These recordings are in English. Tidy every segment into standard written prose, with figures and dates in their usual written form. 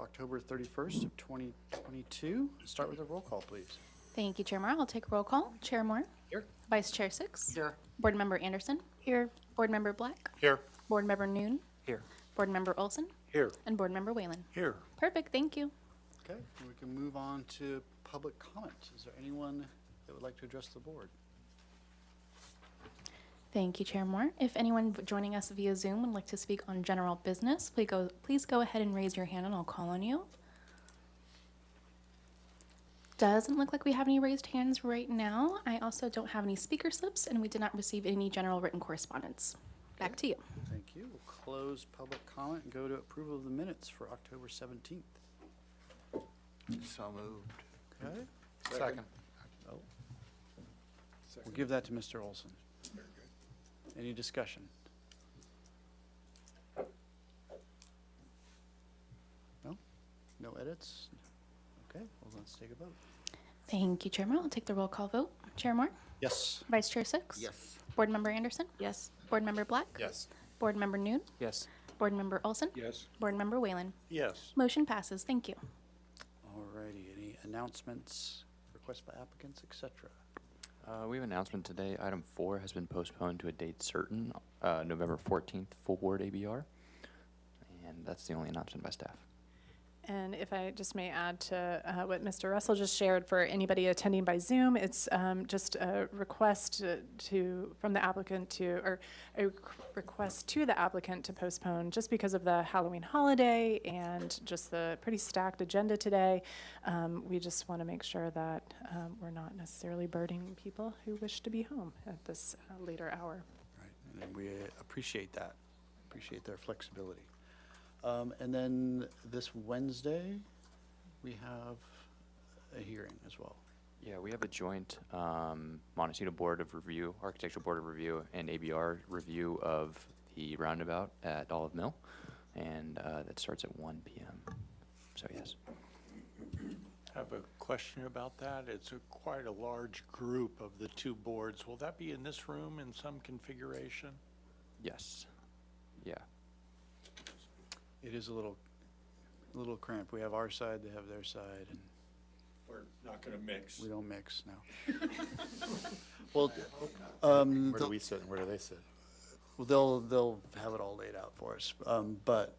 October 31st of 2022. Start with a roll call, please. Thank you, Chair Moore. I'll take a roll call. Chair Moore. Here. Vice Chair Six. Here. Board Member Anderson. Here. Board Member Black. Here. Board Member Noon. Here. Board Member Olson. Here. And Board Member Whalen. Here. Perfect. Thank you. Okay, we can move on to public comment. Is there anyone that would like to address the board? Thank you, Chair Moore. If anyone joining us via Zoom would like to speak on general business, please go ahead and raise your hand and I'll call on you. Doesn't look like we have any raised hands right now. I also don't have any speaker slips and we did not receive any general written correspondence. Back to you. Thank you. We'll close public comment and go to approval of the minutes for October 17th. So moved. Okay, Second. we'll give that to Mr. Olson. Any discussion? No? No edits? Okay, well, let's take a vote. Thank you, Chair Moore. I'll take the roll call vote. Chair Moore. Yes. Vice Chair Six. Yes. Board Member Anderson. Yes. Board Member Black. Yes. Board Member Noon. Yes. Board Member Olson. Yes. Board Member Whalen. Yes. Motion passes. Thank you. Alrighty, any announcements, requests by applicants, etc.? We have an announcement today. Item 4 has been postponed to a date certain, November 14th, full board ABR. And that's the only announcement by staff. And if I just may add to what Mr. Russell just shared, for anybody attending by Zoom, it's just a request from the applicant to, or a request to the applicant to postpone just because of the Halloween holiday and just the pretty stacked agenda today. We just want to make sure that we're not necessarily burdening people who wish to be home at this later hour. Right, and we appreciate that, appreciate their flexibility. And then this Wednesday, we have a hearing as well. Yeah, we have a joint Montecito Board of Review, Architectural Board of Review, and ABR review of the roundabout at Olive Mill, and that starts at 1 p.m. So yes. I have a question about that. It's quite a large group of the two boards. Will that be in this room in some configuration? Yes. Yeah. It is a little cramped. We have our side, they have their side, and We're not going to mix. we don't mix, no. Well, Where do we sit and where do they sit? well, they'll have it all laid out for us. But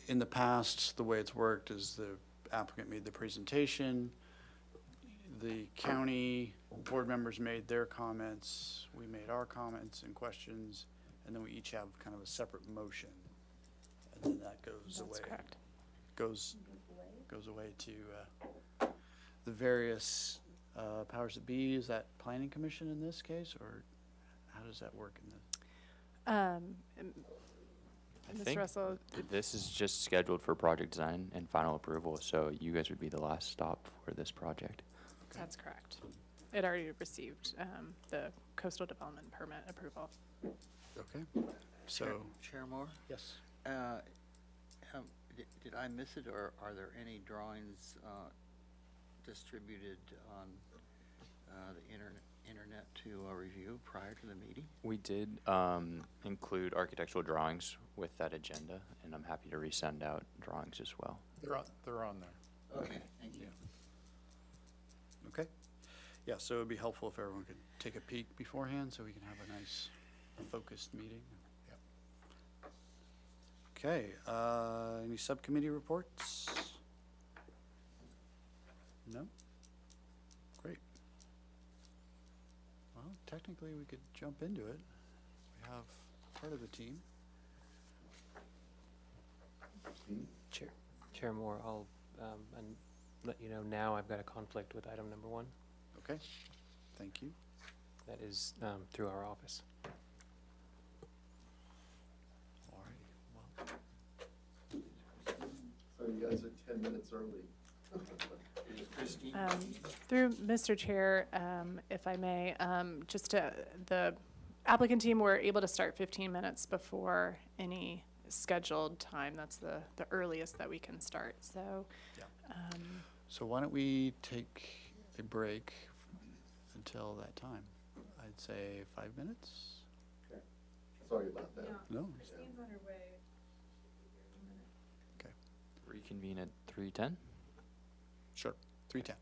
in the past, the way it's worked is the applicant made the presentation, the county board members made their comments, we made our comments and questions, and then we each have kind of a separate motion. And then that goes away. That's correct. Goes away to the various powers that be. Is that planning commission in this case, or how does that work in this? I I Mr. think Russell, this is just scheduled for project design and final approval, so you guys would be the last stop for this project. that's correct. It already received the coastal development permit approval. Okay. So Chair Moore, yes. did I miss it, or are there any drawings distributed on the internet to review prior to the meeting? We did include architectural drawings with that agenda, and I'm happy to resend out drawings as well. They're on there. Okay, thank you. Okay. Yeah. So it would be helpful if everyone could take a peek beforehand, so we can have a nice focused meeting. Okay, any subcommittee reports? No? Great. Well, technically we could jump into it. We have part of the team. Chair Moore, I'll and let you know now I've got a conflict with item number 1. Okay, thank you. That is through our office. All right, well, So you guys are 10 minutes early. Through Mr. Chair, if I may, the applicant team were able to start 15 minutes before any scheduled time. That's the earliest that we can start. So, so why don't we take a break until that time? I'd say 5 minutes? Sorry about that. No? Christine's on her way. Okay. Reconvene at 3:10? Sure, 3:10.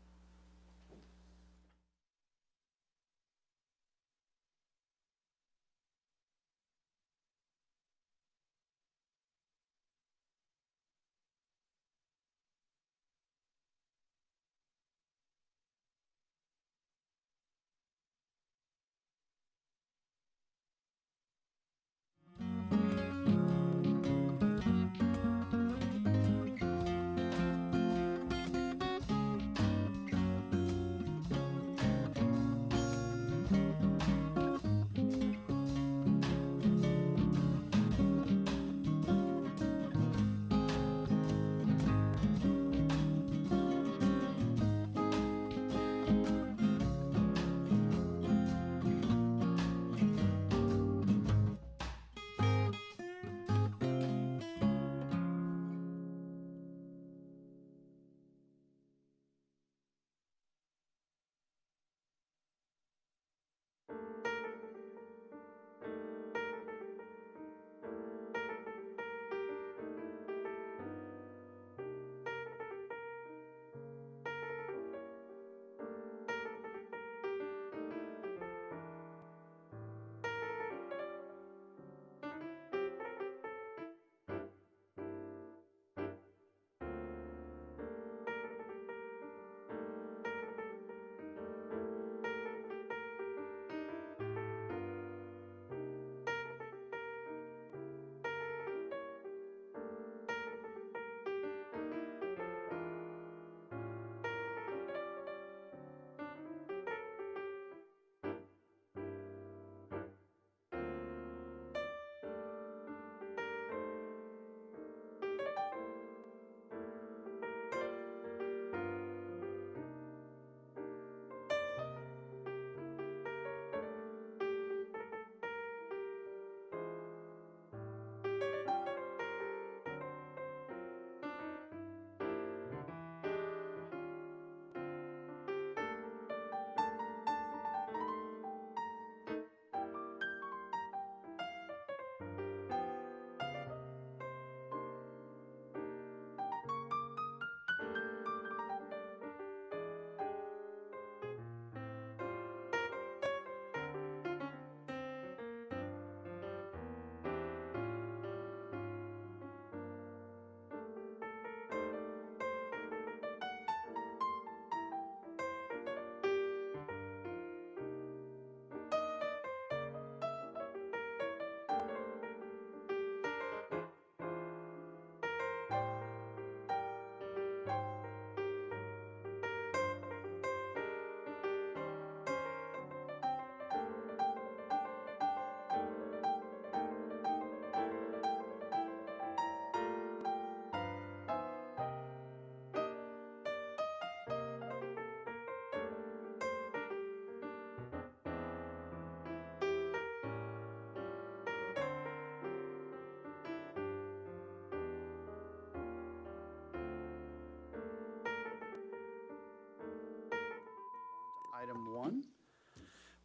Item 1,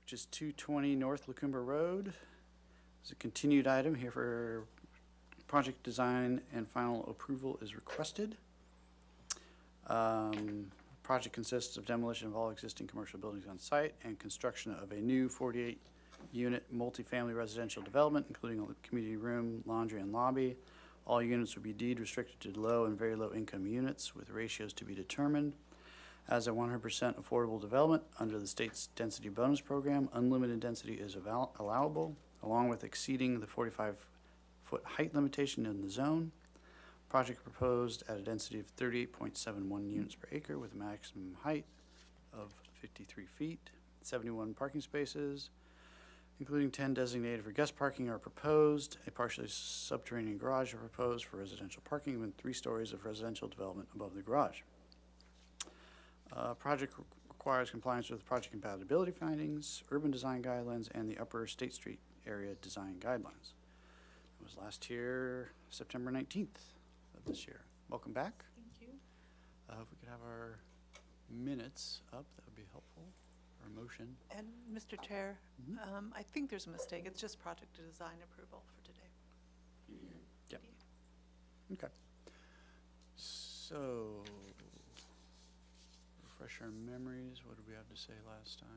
which is 220 North Lacumba Road. It's a continued item here for project design and final approval is requested. Project consists of demolition of all existing commercial buildings on site and construction of a new 48-unit multifamily residential development, including a community room, laundry, and lobby. All units will be deed restricted to low and very low income units with ratios to be determined. As a 100% affordable development under the state's density bonus program, unlimited density is allowable, along with exceeding the 45-foot height limitation in the zone. Project proposed at a density of 38.71 units per acre with a maximum height of 53 feet. 71 parking spaces, including 10 designated for guest parking, are proposed. A partially subterranean garage are proposed for residential parking with 3 stories of residential development above the garage. Project requires compliance with project compatibility findings, urban design guidelines, and the Upper State Street area design guidelines. It was last here, September 19th of this year. Welcome back. Thank you. If we could have our minutes up, that would be helpful, or a motion. And Mr. Chair, I think there's a mistake. It's just project design approval for today. Yep. Okay. So, refresh our memories. What did we have to say last time?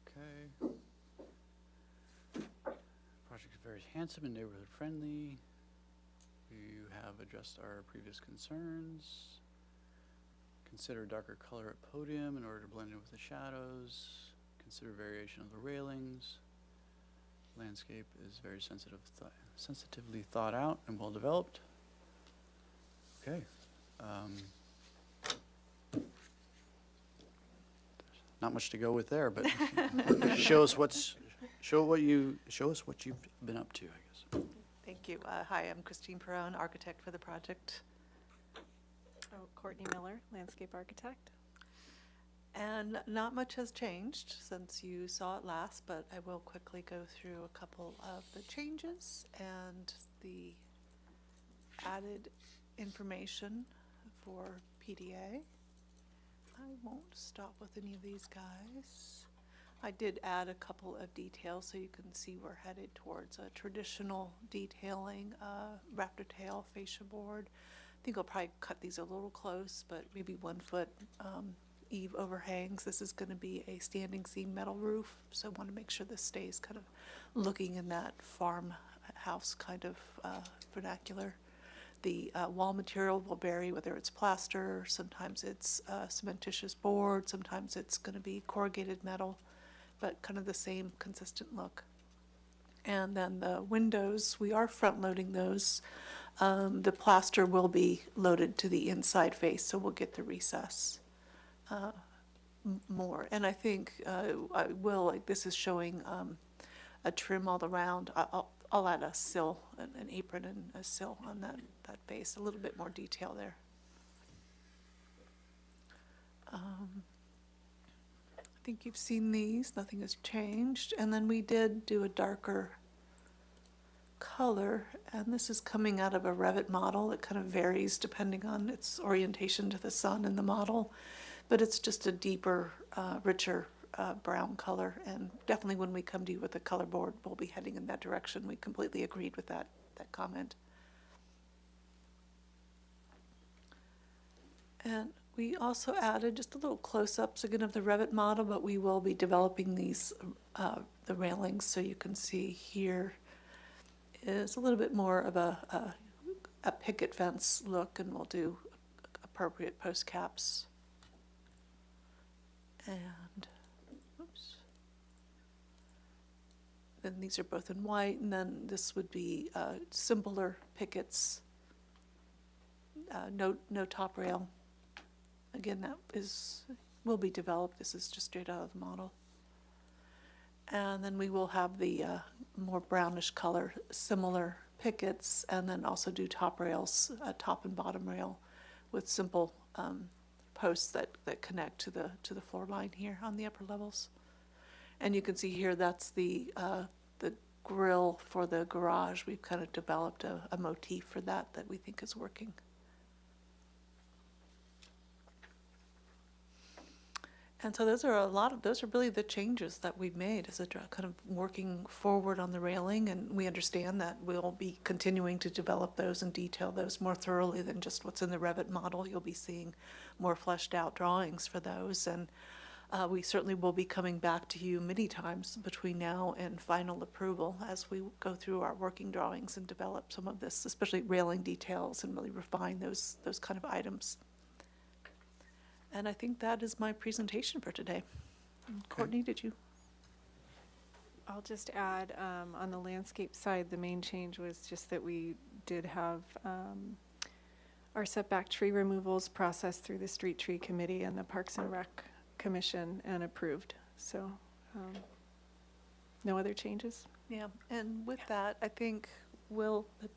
Okay. Project is very handsome and neighborhood friendly. You have addressed our previous concerns. Consider darker color at podium in order to blend in with the shadows. Consider variation of the railings. Landscape is very sensitively thought out and well developed. Okay. Not much to go with there, but show us what you've been up to, I guess. Thank you. Hi, I'm Christine Perone, architect for the project. Oh, Courtney Miller, landscape architect. And not much has changed since you saw it last, but I will quickly go through a couple of the changes and the added information for PDA. I won't stop with any of these guys. I did add a couple of details so you can see we're headed towards a traditional detailing, raptor tail fascia board. I think I'll probably cut these a little close, but maybe 1 foot eave overhangs. This is going to be a standing seam metal roof, so I want to make sure this stays kind of looking in that farmhouse kind of vernacular. The wall material will vary, whether it's plaster, sometimes it's cementitious board, sometimes it's going to be corrugated metal, but kind of the same consistent look. And then the windows, we are front loading those. The plaster will be loaded to the inside face, so we'll get the recess more. And I think I will, like this is showing a trim all around. I'll add a sill, an apron and a sill on that base, a little bit more detail there. I think you've seen these, nothing has changed. And then we did do a darker color, and this is coming out of a Revit model. It kind of varies depending on its orientation to the sun in the model, but it's just a deeper, richer brown color, and definitely when we come to you with a color board, we'll be heading in that direction. We completely agreed with that comment. And we also added just a little close-ups again of the Revit model, but we will be developing these, the railings, so you can see here is a little bit more of a picket fence look, and we'll do appropriate post caps. And oops. Then these are both in white, and then this would be simpler pickets. No top rail. Again, that will be developed. This is just straight out of the model. And then we will have the more brownish color, similar pickets, and then also do top rails, top and bottom rail, with simple posts that connect to the floor line here on the upper levels. And you can see here that's the grill for the garage. We've kind of developed a motif for that we think is working. And so those are really the changes that we've made as a kind of working forward on the railing, and we understand that we'll be continuing to develop those and detail those more thoroughly than just what's in the Revit model. You'll be seeing more fleshed out drawings for those, and we certainly will be coming back to you many times between now and final approval as we go through our working drawings and develop some of this, especially railing details, and really refine those kind of items. And I think that is my presentation for today. Courtney, did you? I'll just add, on the landscape side, the main change was just that we did have our setback tree removals processed through the Street Tree Committee and the Parks and Rec Commission and approved. So no other changes? Yeah, and with that, I think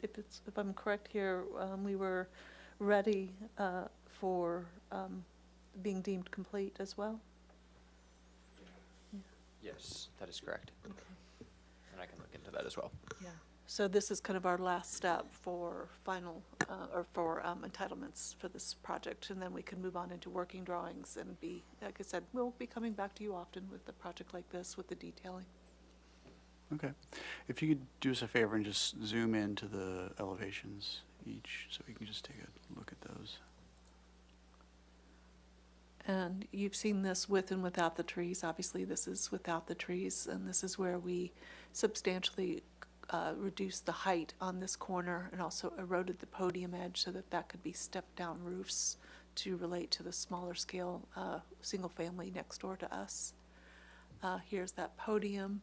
if I'm correct here, we were ready for being deemed complete as well? Yes, that is correct. And I can look into that as well. Yeah. So this is kind of our last step for final, or for entitlements for this project, and then we can move on into working drawings and be, like I said, we'll be coming back to you often with a project like this with the detailing. Okay. If you could do us a favor and just zoom into the elevations each, so we can just take a look at those. And you've seen this with and without the trees. Obviously, this is without the trees, and this is where we substantially reduced the height on this corner and also eroded the podium edge so that that could be stepped-down roofs to relate to the smaller scale single family next door to us. Here's that podium,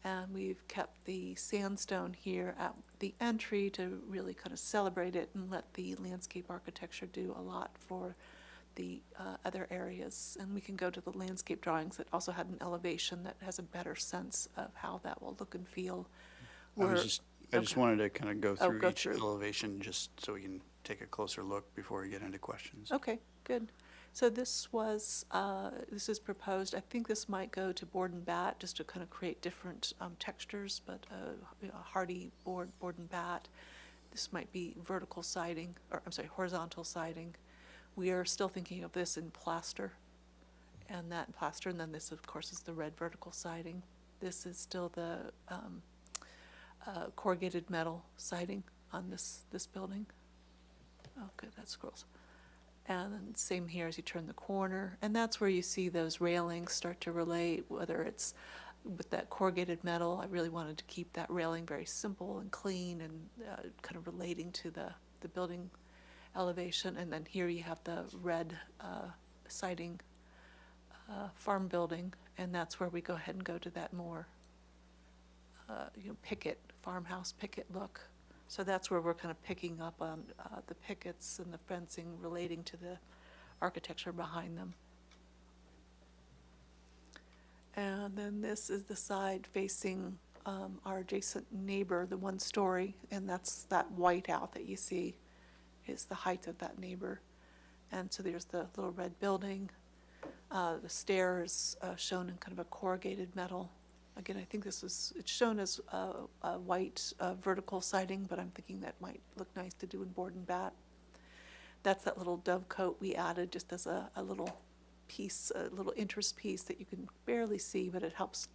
and we've kept the sandstone here at the entry to really kind of celebrate it and let the landscape architecture do a lot for the other areas. And we can go to the landscape drawings that also had an elevation that has a better sense of how that will look and feel. I We're- just okay. wanted to kind of go Oh, through go each through. elevation just so we can take a closer look before we get into questions. Okay, good. So this is proposed, I think this might go to board and bat, just to kind of create different textures, but a hardy board and bat. This might be vertical siding, or I'm sorry, horizontal siding. We are still thinking of this in plaster, and that in plaster, and then this, of course, is the red vertical siding. This is still the corrugated metal siding on this building. Oh, good, that scrolls. And then same here as you turn the corner, and that's where you see those railings start to relate, whether it's with that corrugated metal. I really wanted to keep that railing very simple and clean and kind of relating to the building elevation. And then here you have the red siding farm building, and that's where we go ahead and go to that more picket, farmhouse picket look. So that's where we're kind of picking up on the pickets and the fencing relating to the architecture behind them. And then this is the side facing our adjacent neighbor, the one story, and that's that white out that you see is the height of that neighbor. And so there's the little red building. The stairs shown in kind of a corrugated metal. Again, I think it's shown as a white vertical siding, but I'm thinking that might look nice to do in board and bat. That's that little dove coat we added just as a little piece, a little interest piece that you can barely see, but it helps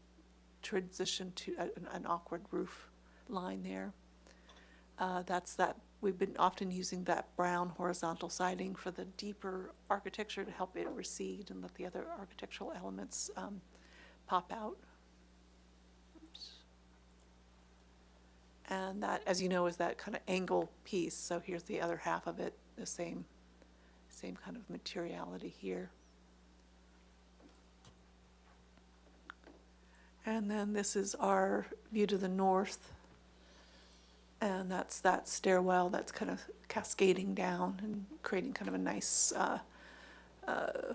transition to an awkward roof line there. We've been often using that brown horizontal siding for the deeper architecture to help it recede and let the other architectural elements pop out. Oops. And that, as you know, is that kind of angle piece. So here's the other half of it, the same kind of materiality here. And then this is our view to the north. And that's that stairwell that's kind of cascading down and creating kind of a nice kind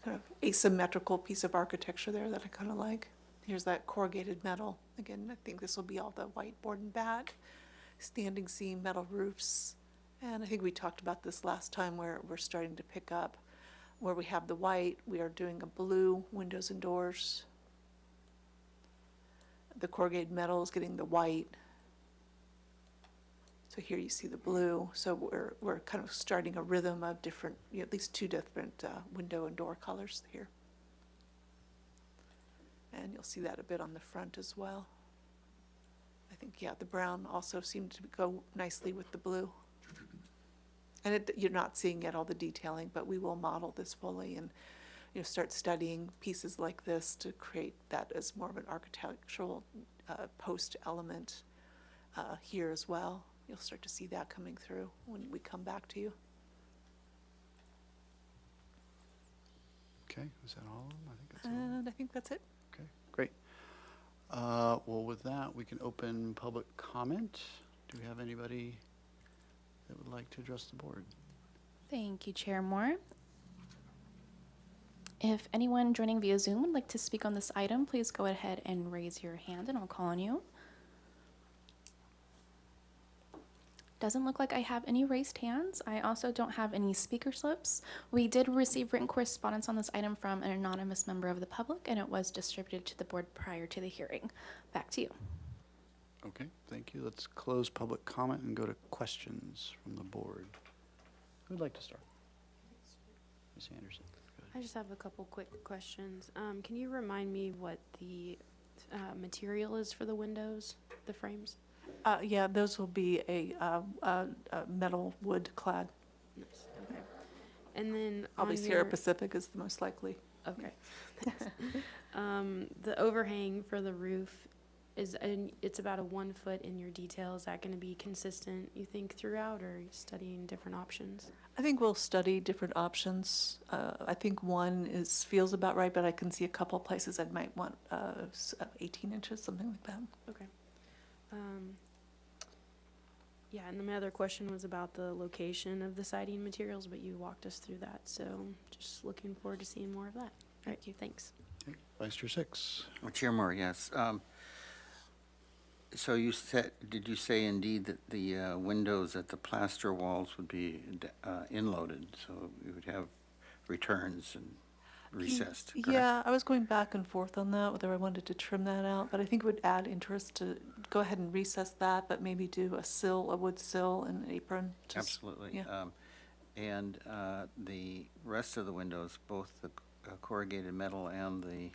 of asymmetrical piece of architecture there that I kind of like. Here's that corrugated metal. Again, I think this will be all the white board and bat, standing seam metal roofs. And I think we talked about this last time where we're starting to pick up where we have the white, we are doing a blue windows and doors. The corrugated metal is getting the white. So here you see the blue. So we're kind of starting a rhythm of different, at least two different window and door colors here. And you'll see that a bit on the front as well. I think, yeah, the brown also seemed to go nicely with the blue. And you're not seeing yet all the detailing, but we will model this fully and start studying pieces like this to create that as more of an architectural post element here as well. You'll start to see that coming through when we come back to you. Okay, is that all of them? I think that's all. And I think that's it. Okay, great. Well, with that, we can open public comment. Do we have anybody that would like to address the board? Thank you, Chair Moore. If anyone joining via Zoom would like to speak on this item, please go ahead and raise your hand and I'll call on you. Doesn't look like I have any raised hands. I also don't have any speaker slips. We did receive written correspondence on this item from an anonymous member of the public, and it was distributed to the board prior to the hearing. Back to you. Okay, thank you. Let's close public comment and go to questions from the board. Who'd like to start? Ms. Anderson. Go ahead. I just have a couple quick questions. Can you remind me what the material is for the windows, the frames? Yeah, those will be a metal wood clad. Nice, okay. And then Probably on Sierra your, Pacific is the most likely. okay. Thanks. The overhang for the roof is, and it's about a 1 foot in your detail. Is that gonna be consistent, you think, throughout, or are you studying different options? I think we'll study different options. I think one feels about right, but I can see a couple places I might want 18 inches, something like that. Okay. Yeah, and then my other question was about the location of the siding materials, but you walked us through that, so just looking forward to seeing more of that. Thank you. Thanks. Okay, Vice Chair Six. Chair Moore, yes. So you said, did you say indeed that the windows at the plaster walls would be inloaded? So we would have returns and recessed, correct? Yeah, I was going back and forth on that, whether I wanted to trim that out, but I think it would add interest to go ahead and recess that, but maybe do a wood sill and an apron. Absolutely. Yeah. And the rest of the windows, both the corrugated metal and the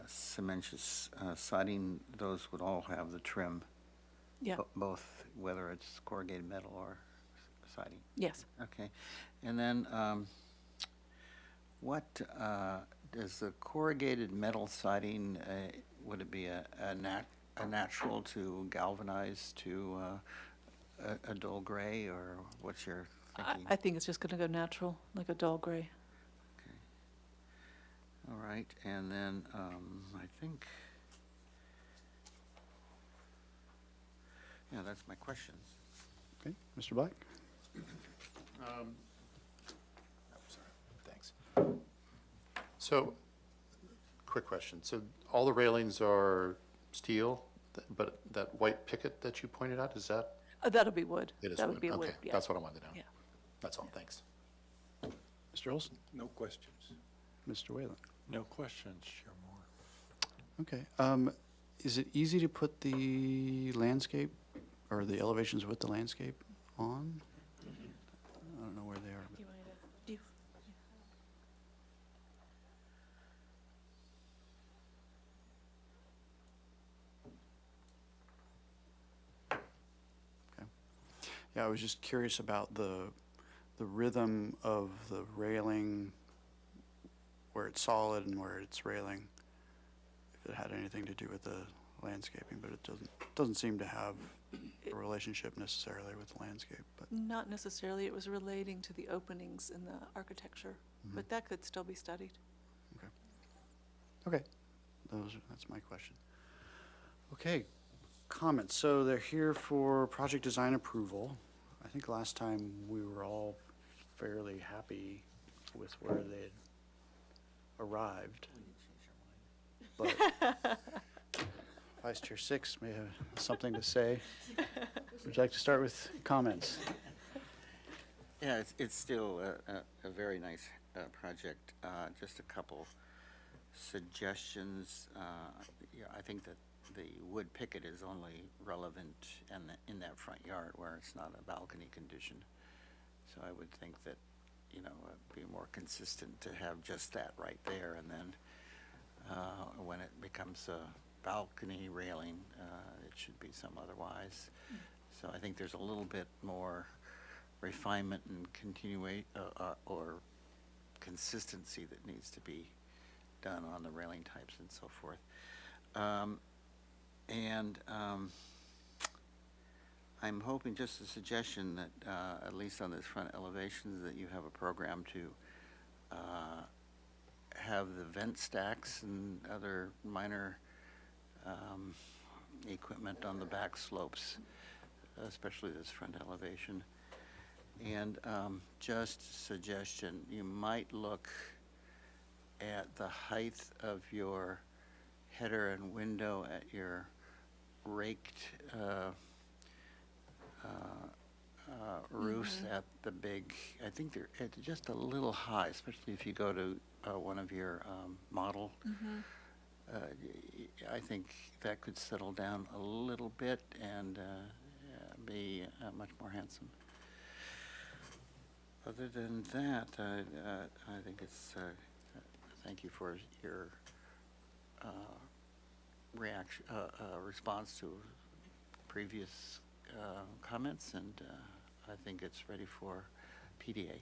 cementous siding, those would all have the trim. Yeah, Both, whether it's corrugated metal or siding. yes. Okay. And then what does the corrugated metal siding, would it be a natural to galvanize to a dull gray, or what's your thinking? I think it's just gonna go natural, like a dull gray. Okay. All right, and then I think, yeah, that's my questions. Okay, Mr. Black? Thanks. So, quick question. So all the railings are steel, but that white picket that you pointed out, is that? That'll be wood. It is That wood. would be a wood, Okay, yeah. that's what I wanted to know. Yeah. That's all, thanks. Mr. Olson? No questions. Mr. Whalen? No questions, Chair Moore. Okay, is it easy to put the landscape or the elevations with the landscape on? I don't know where they are. but- Yeah, I was just curious about the rhythm of the railing, where it's solid and where it's railing, if it had anything to do with the landscaping, but it doesn't seem to have a relationship necessarily with the landscape, but. Not necessarily, it was relating to the openings in the architecture, but that could still be studied. Okay, that's my question. Okay, comments. So they're here for project design approval. I think last time we were all fairly happy with where they had arrived. But Vice Chair Six may have something to say. Would you like to start with comments? Yeah, it's still a very nice project. Just a couple suggestions. Yeah, I think that the wood picket is only relevant in that front yard where it's not a balcony condition. So I would think that, you know, it'd be more consistent to have just that right there, and then when it becomes a balcony railing, it should be some otherwise. So I think there's a little bit more refinement and or consistency that needs to be done on the railing types and so forth. I'm hoping, just a suggestion, that at least on this front elevation, that you have a program to have the vent stacks and other minor equipment on the back slopes, especially this front elevation. And just a suggestion, you might look at the height of your header and window at your raked roofs at the big, I think they're just a little high, especially if you go to one of your model. I think that could settle down a little bit and be much more handsome. Other than that, I think it's, thank you for your reaction, response to previous comments, and I think it's ready for PDA.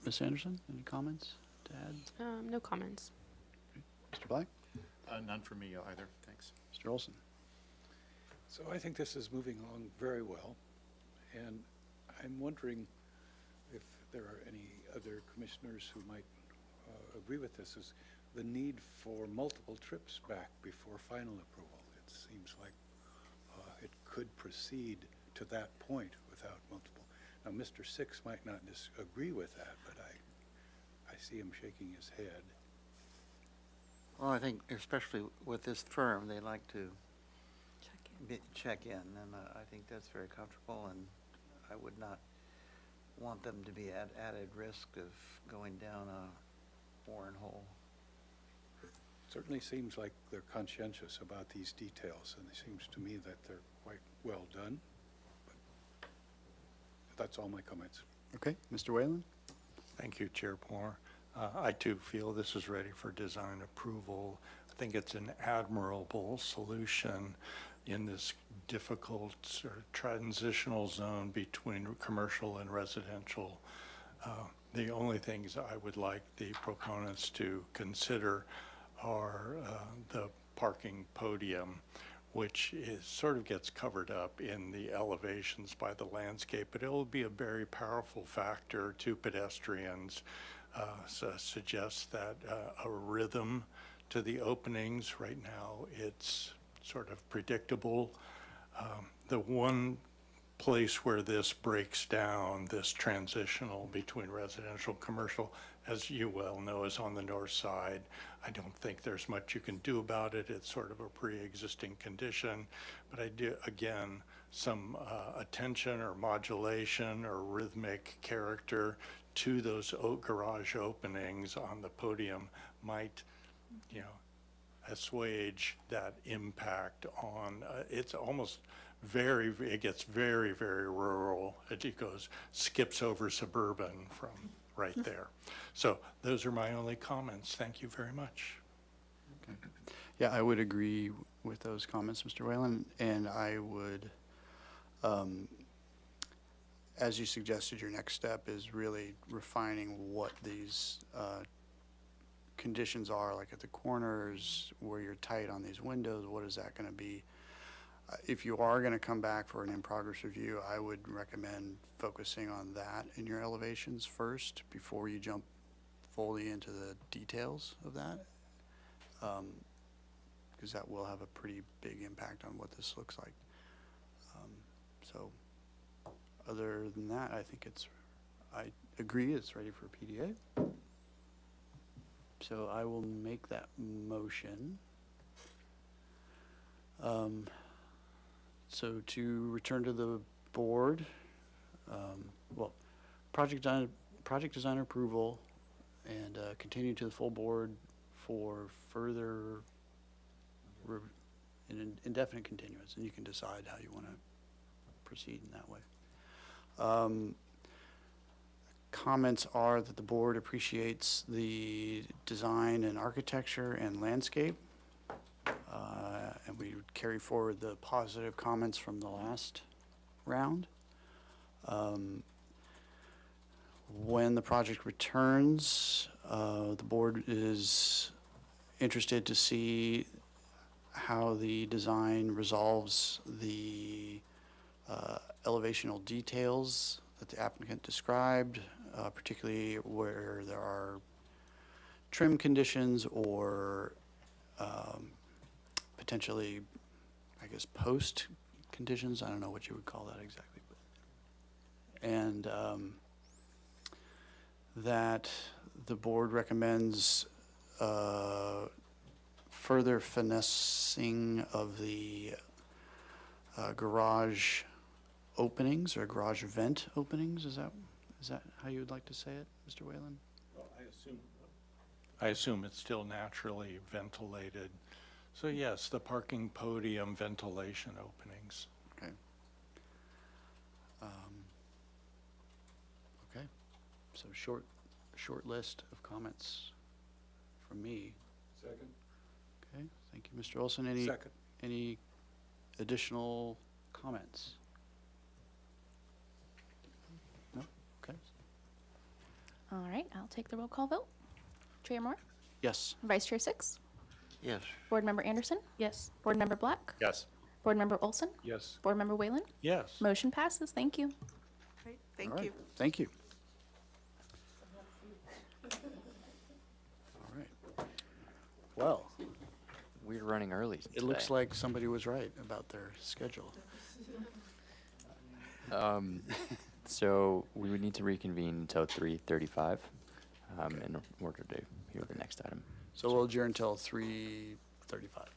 Ms. Anderson, any comments to add? No comments. Mr. Black? None for me either, thanks. Mr. Olson? So I think this is moving along very well, and I'm wondering if there are any other commissioners who might agree with this, is the need for multiple trips back before final approval. It seems like it could proceed to that point without multiple. Now, Mr. Six might not disagree with that, but I see him shaking his head. Well, I think especially with this firm, they like to check in, and I think that's very comfortable, and I would not want them to be at added risk of going down a wormhole. Certainly seems like they're conscientious about these details, and it seems to me that they're quite well done. But that's all my comments. Okay, Mr. Whalen? Thank you, Chair Moore. I too feel this is ready for design approval. I think it's an admirable solution in this difficult sort of transitional zone between commercial and residential. The only things I would like the proponents to consider are the parking podium, which is sort of gets covered up in the elevations by the landscape, but it will be a very powerful factor to pedestrians. So suggests that a rhythm to the openings. Right now, it's sort of predictable. The one place where this breaks down, this transitional between residential and commercial, as you well know, is on the north side. I don't think there's much you can do about it. It's sort of a pre-existing condition, but I do, again, some attention or modulation or rhythmic character to those garage openings on the podium might, you know, assuage that impact on, it's almost very, it gets very, very rural. It goes, skips over suburban from right there. So those are my only comments. Thank you very much. Okay. Yeah, I would agree with those comments, Mr. Whalen, and I would, as you suggested, your next step is really refining what these conditions are, like at the corners, where you're tight on these windows, what is that gonna be? If you are gonna come back for an in-progress review, I would recommend focusing on that in your elevations first, before you jump fully into the details of that. Because that will have a pretty big impact on what this looks like. So, other than that, I think I agree, it's ready for PDA. So I will make that motion. So to return to the board, well, project design approval, and continue to the full board for further indefinite continuance, and you can decide how you want to proceed in that way. Comments are that the board appreciates the design and architecture and landscape, and we would carry forward the positive comments from the last round. When the project returns, the board is interested to see how the design resolves the elevational details that the applicant described, particularly where there are trim conditions or potentially, I guess, post conditions. I don't know what you would call that exactly. And that the board recommends further finessing of the garage openings or garage vent openings. Is that how you would like to say it, Mr. Whalen? Well, I assume it's still naturally ventilated. So yes, the parking podium ventilation openings. Okay. Okay. So short list of comments from me. Second. Okay. Thank you, Mr. Olson. Any additional comments? No? Okay. All right, I'll take the roll call vote. Chair Moore, Yes. Vice Chair Six, Yes. Board Member Anderson, Yes. Board Member Black, Yes. Board Member Olson, Yes. Board Member Whalen. Yes. Motion passes. Thank you. Great, All thank right. you. Thank you. All right. Well, We're running early today. it looks like somebody was right about their schedule. So we would need to reconvene until 3:35 in order to hear the next item. So we'll adjourn until 3:35.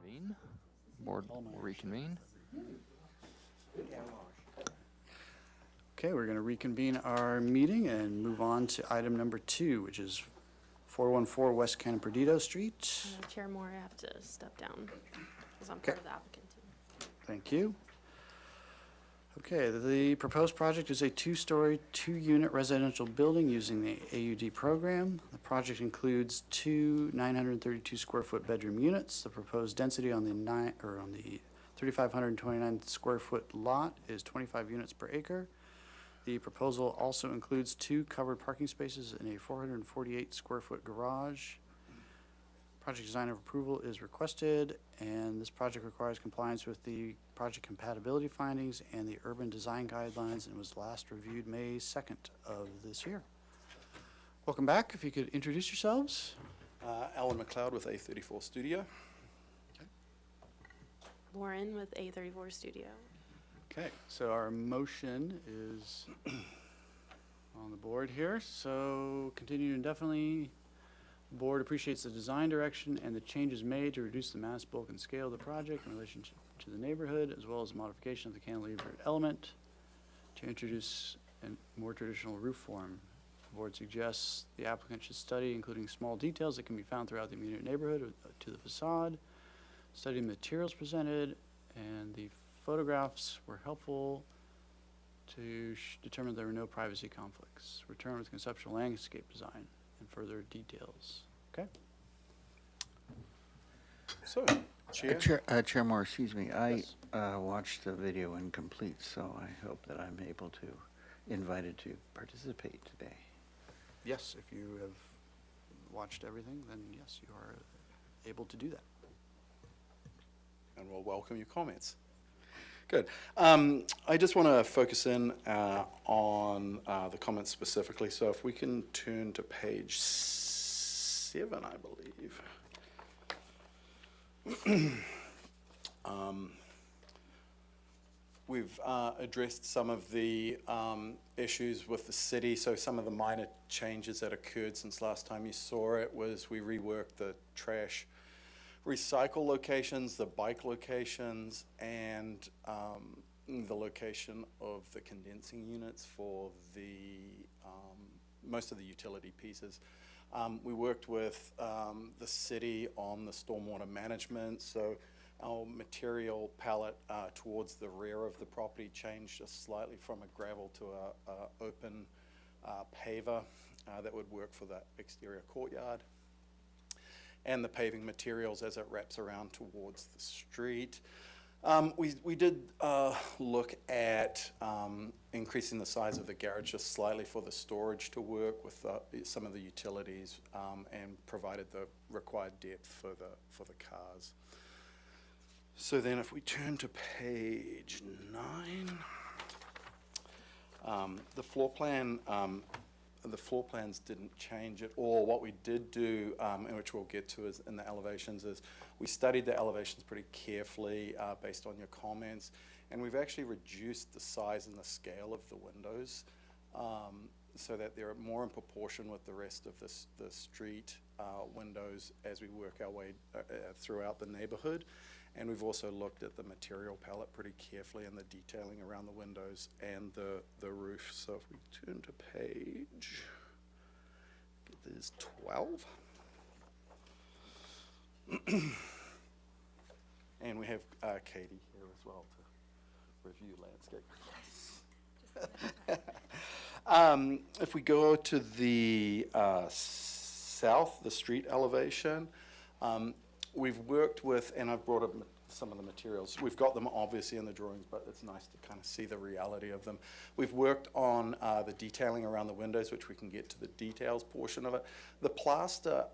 Convene. Board will reconvene. Okay, we're going to reconvene our meeting and move on to item number 2, which is 414 West Cannon Perdido Street. Chair Moore, I have to step down because I'm Okay. part of the applicant too. Thank you. Okay, the proposed project is a 2-story, 2-unit residential building using the AUD program. The project includes 2 932 square foot bedroom units. The proposed density on the 3,529 square foot lot is 25 units per acre. The proposal also includes 2 covered parking spaces in a 448 square foot garage. Project design of approval is requested, and this project requires compliance with the project compatibility findings and the urban design guidelines, and was last reviewed May 2nd of this year. Welcome back. If you could introduce yourselves. Alan McLeod with A34 Studio. Lauren with A34 Studio. Okay, so our motion is on the board here. So continue indefinitely. Board appreciates the design direction and the changes made to reduce the mass, bulk, and scale of the project in relation to the neighborhood, as well as modification of the cantilever element to introduce a more traditional roof form. The board suggests the applicant should study, including small details that can be found throughout the immediate neighborhood to the facade, study the materials presented, and the photographs were helpful to determine there were no privacy conflicts. Return with conceptual landscape design and further details. Okay. So, Chair. Chair Moore, excuse me, I Yes. watched the video incomplete, so I hope that I'm able to, invited to participate today. Yes, if you have watched everything, then yes, you are able to do that. And we'll welcome your comments. Good. I just want to focus in on the comments specifically. So if we can turn to page 7, I believe. We've addressed some of the issues with the city. So some of the minor changes that occurred since last time you saw it was we reworked the trash recycle locations, the bike locations, and the location of the condensing units for the most of the utility pieces. We worked with the city on the stormwater management, so our material palette towards the rear of the property changed just slightly from a gravel to a open paver that would work for that exterior courtyard. And the paving materials as it wraps around towards the street. We did look at increasing the size of the garage just slightly for the storage to work with some of the utilities and provided the required depth for the cars. So then if we turn to page 9, the floor plan, the floor plans didn't change at all. What we did do, and which we'll get to is in the elevations, is we studied the elevations pretty carefully based on your comments, and we've actually reduced the size and the scale of the windows so that they're more in proportion with the rest of the street windows as we work our way throughout the neighborhood. And we've also looked at the material palette pretty carefully and the detailing around the windows and the roof. So if we turn to page, there's 12. And we have Katie here as well to review landscape. If we go to the south, the street elevation, we've worked with, and I've brought up some of the materials. We've got them obviously in the drawings, but it's nice to kind of see the reality of them. We've worked on the detailing around the windows, which we can get to the details portion of it. The plaster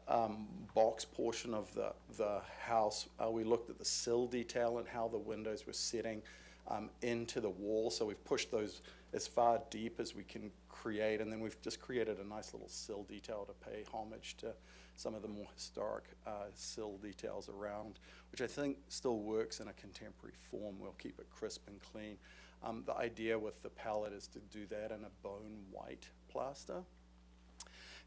box portion of the house, we looked at the sill detail and how the windows were setting into the wall. So we've pushed those as far deep as we can create, and then we've just created a nice little sill detail to pay homage to some of the more historic sill details around, which I think still works in a contemporary form. We'll keep it crisp and clean. The idea with the palette is to do that in a bone white plaster.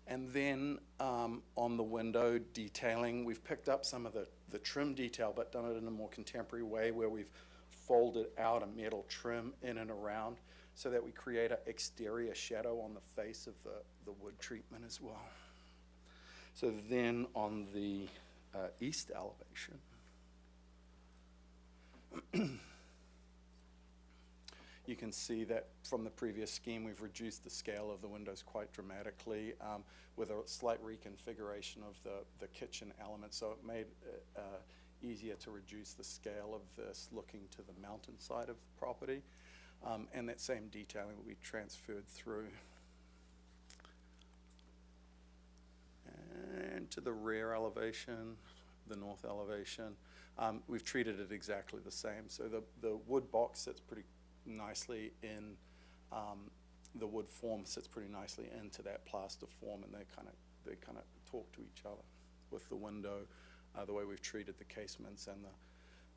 And then on the window detailing, we've picked up some of the trim detail, but done it in a more contemporary way where we've folded out a metal trim in and around so that we create an exterior shadow on the face of the wood treatment as well. So then on the east elevation, you can see that from the previous scheme, we've reduced the scale of the windows quite dramatically with a slight reconfiguration of the kitchen element. So it made it easier to reduce the scale of this looking to the mountainside of the property. and that same detailing will be transferred through. And to the rear elevation, the north elevation, we've treated it exactly the same. So the wood box sits pretty nicely in, the wood form sits pretty nicely into that plaster form, and they kind of talk to each other with the window, the way we've treated the casements and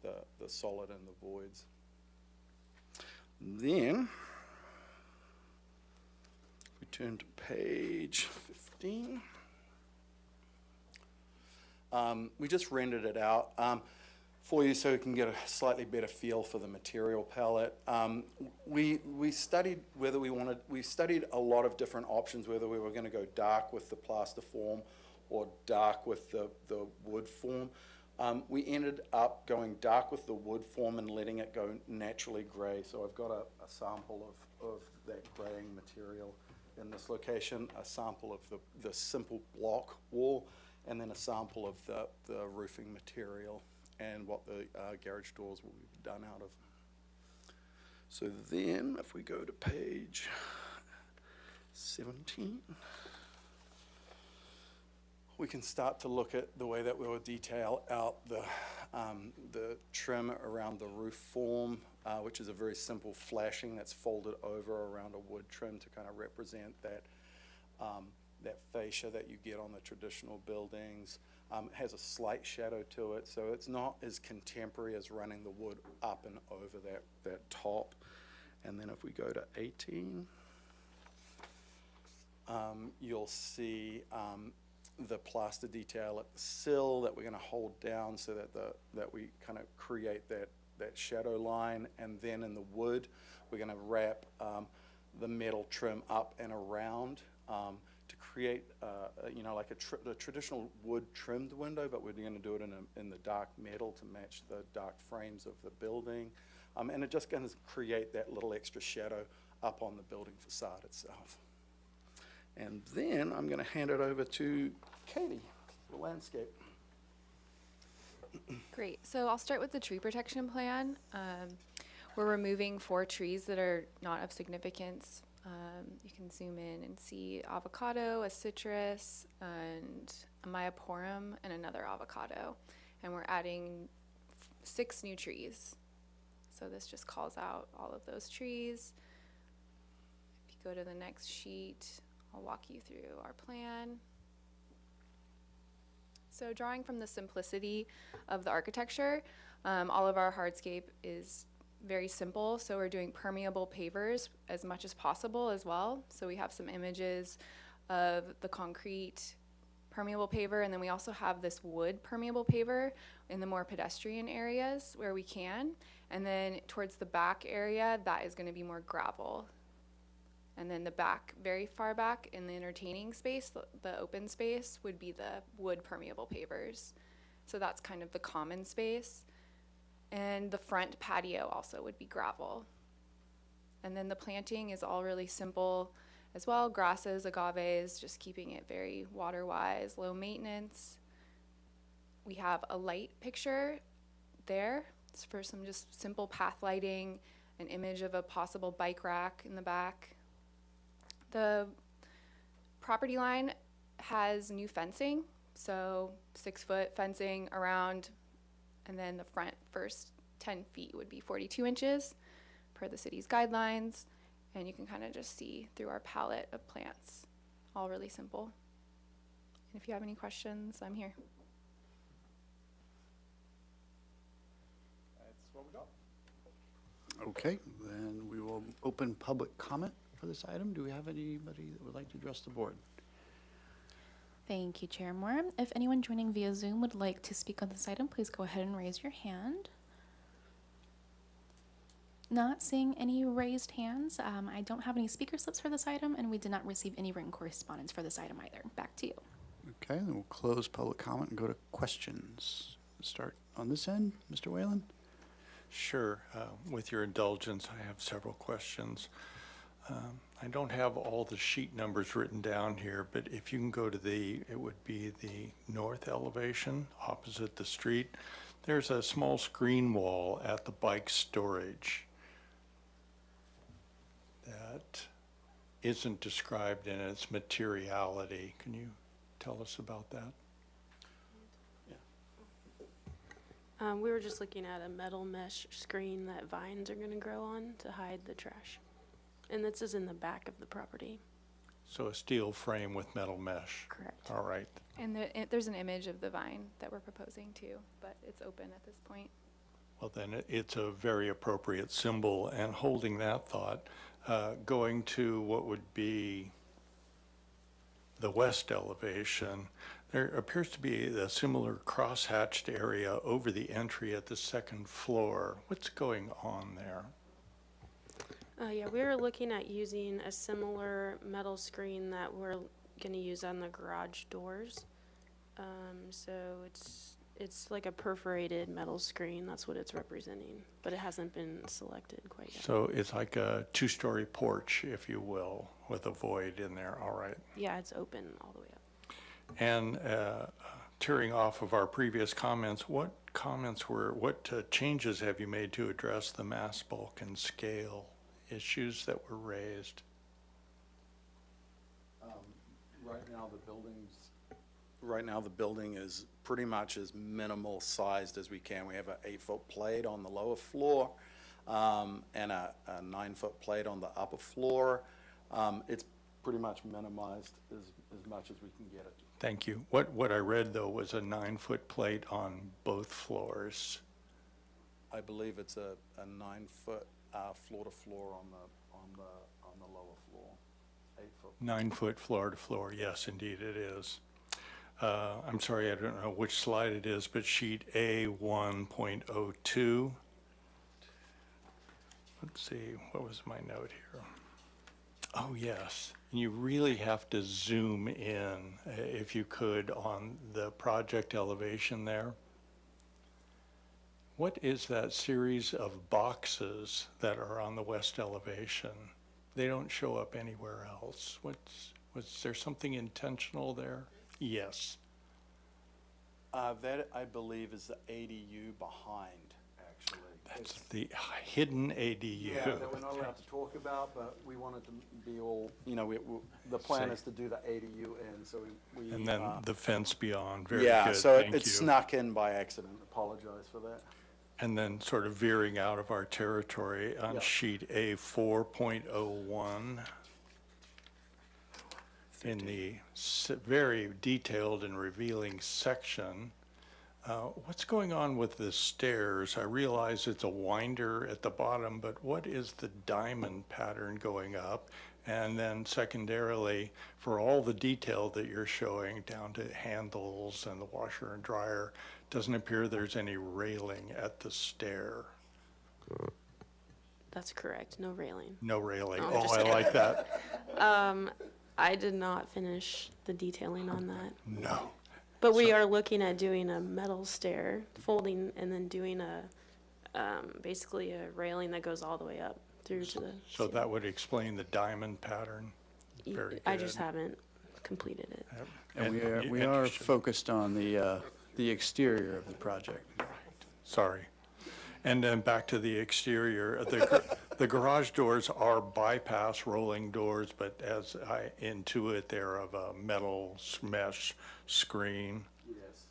the solid and the voids. Then we turn to page 15. We just rendered it out for you so you can get a slightly better feel for the material palette. We studied whether we studied a lot of different options, whether we were going to go dark with the plaster form or dark with the wood form. We ended up going dark with the wood form and letting it go naturally gray. So I've got a sample of that graying material in this location, a sample of the simple block wall, and then a sample of the roofing material and what the garage doors will be done out of. So then, if we go to page 17, we can start to look at the way that we will detail out the trim around the roof form, which is a very simple flashing that's folded over around a wood trim to kind of represent that that fascia that you get on the traditional buildings. It has a slight shadow to it, so it's not as contemporary as running the wood up and over that top. And then if we go to 18, you'll see the plaster detail at the sill that we're going to hold down so that we kind of create that shadow line. And then in the wood, we're going to wrap the metal trim up and around to create, like a traditional wood trimmed window, but we're going to do it in the dark metal to match the dark frames of the building. And it just going to create that little extra shadow up on the building facade itself. And then I'm going to hand it over to Katie, the landscape. Great. So I'll start with the tree protection plan. We're removing 4 trees that are not of significance. You can zoom in and see avocado, a citrus, and a myoporum, and another avocado. And we're adding 6 new trees. So this just calls out all of those trees. If you go to the next sheet, I'll walk you through our plan. So drawing from the simplicity of the architecture, all of our hardscape is very simple. So we're doing permeable pavers as much as possible as well. So we have some images of the concrete permeable paver, and then we also have this wood permeable paver in the more pedestrian areas where we can. And then towards the back area, that is going to be more gravel. And then the back, very far back in the entertaining space, the open space, would be the wood permeable pavers. So that's kind of the common space. And the front patio also would be gravel. And then the planting is all really simple as well. Grasses, agaves, just keeping it very water-wise, low maintenance. We have a light picture there. It's for some just simple path lighting, an image of a possible bike rack in the back. The property line has new fencing, so 6-foot fencing around, and then the front first 10 feet would be 42 inches per the city's guidelines, and you can kind of just see through our palette of plants, all really simple. And if you have any questions, I'm here. That's what we got. Okay, then we will open public comment for this item. Do we have anybody that would like to address the board? Thank you, Chair Moore. If anyone joining via Zoom would like to speak on this item, please go ahead and raise your hand. Not seeing any raised hands. I don't have any speaker slips for this item, and we did not receive any written correspondence for this item either. Back to you. Okay, then we'll close public comment and go to questions. Start on this end, Mr. Whalen. Sure. With your indulgence, I have several questions. I don't have all the sheet numbers written down here, but if you can go to it would be the north elevation opposite the street. There's a small screen wall at the bike storage. that isn't described in its materiality. Can you tell us about that? We were just looking at a metal mesh screen that vines are gonna grow on to hide the trash. And this is in the back of the property. So a steel frame with metal mesh. Correct. All right. And there's an image of the vine that we're proposing too, but it's open at this point. Well, then it's a very appropriate symbol. And holding that thought, going to what would be the west elevation, there appears to be a similar cross-hatched area over the entry at the second floor. What's going on there? Yeah, we were looking at using a similar metal screen that we're gonna use on the garage doors. So it's like a perforated metal screen, that's what it's representing, but it hasn't been selected quite yet. So it's like a two-story porch, if you will, with a void in there. All right. Yeah, it's open all the way up. And tearing off of our previous comments, what changes have you made to address the mass, bulk, and scale issues that were raised? Right now, the building is pretty much as minimal sized as we can. We have an 8-foot plate on the lower floor and a 9-foot plate on the upper floor. It's pretty much minimized as much as we can get it. Thank you. What I read, though, was a 9-foot plate on both floors. I believe it's a 9-foot floor to floor on the lower floor. 8-foot. 9-foot floor to floor. Yes, indeed it is. I'm sorry, I don't know which slide it is, but sheet A1.02. Let's see, what was my note here? Oh, yes. You really have to zoom in, if you could, on the project elevation there. What is that series of boxes that are on the west elevation? They don't show up anywhere else. Was there something intentional there? Yes. That, I believe, is the ADU behind, actually. That's the hidden ADU. Yeah, that we're not allowed to talk about, but we wanted to be all, the plan is to do the ADU in, so we. And then the fence beyond, very Yeah, good, so thank it you. snuck in by accident. Apologize for that. And then sort of veering out of our territory on Yeah. sheet A4.01. In the very detailed and revealing section, what's going on with the stairs? I realize it's a winder at the bottom, but what is the diamond pattern going up? And then secondarily, for all the detail that you're showing down to handles and the washer and dryer, doesn't appear there's any railing at the stair. That's correct, no railing. No railing. No, I'm Oh, just I like that. I did not finish the detailing on that. No. But we are looking at doing a metal stair, folding, and then doing basically a railing that goes all the way up through to the. So that would explain the diamond pattern. Very I just good. haven't completed it. And you- we are interesting. focused on the exterior of the project. Sorry. And then back to the exterior, the garage doors are bypass rolling doors, but as I intuit, they're of a metal mesh screen. Yes.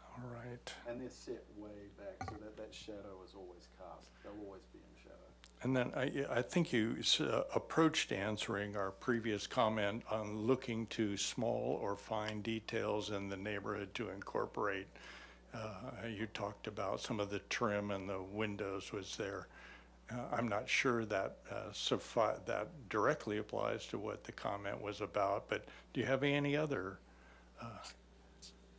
All right. And they're set way back, so that shadow is always cast. They'll always be in shadow. And then I think you approached answering our previous comment on looking to small or fine details in the neighborhood to incorporate. You talked about some of the trim and the windows was there. I'm not sure that that directly applies to what the comment was about, but do you have any other,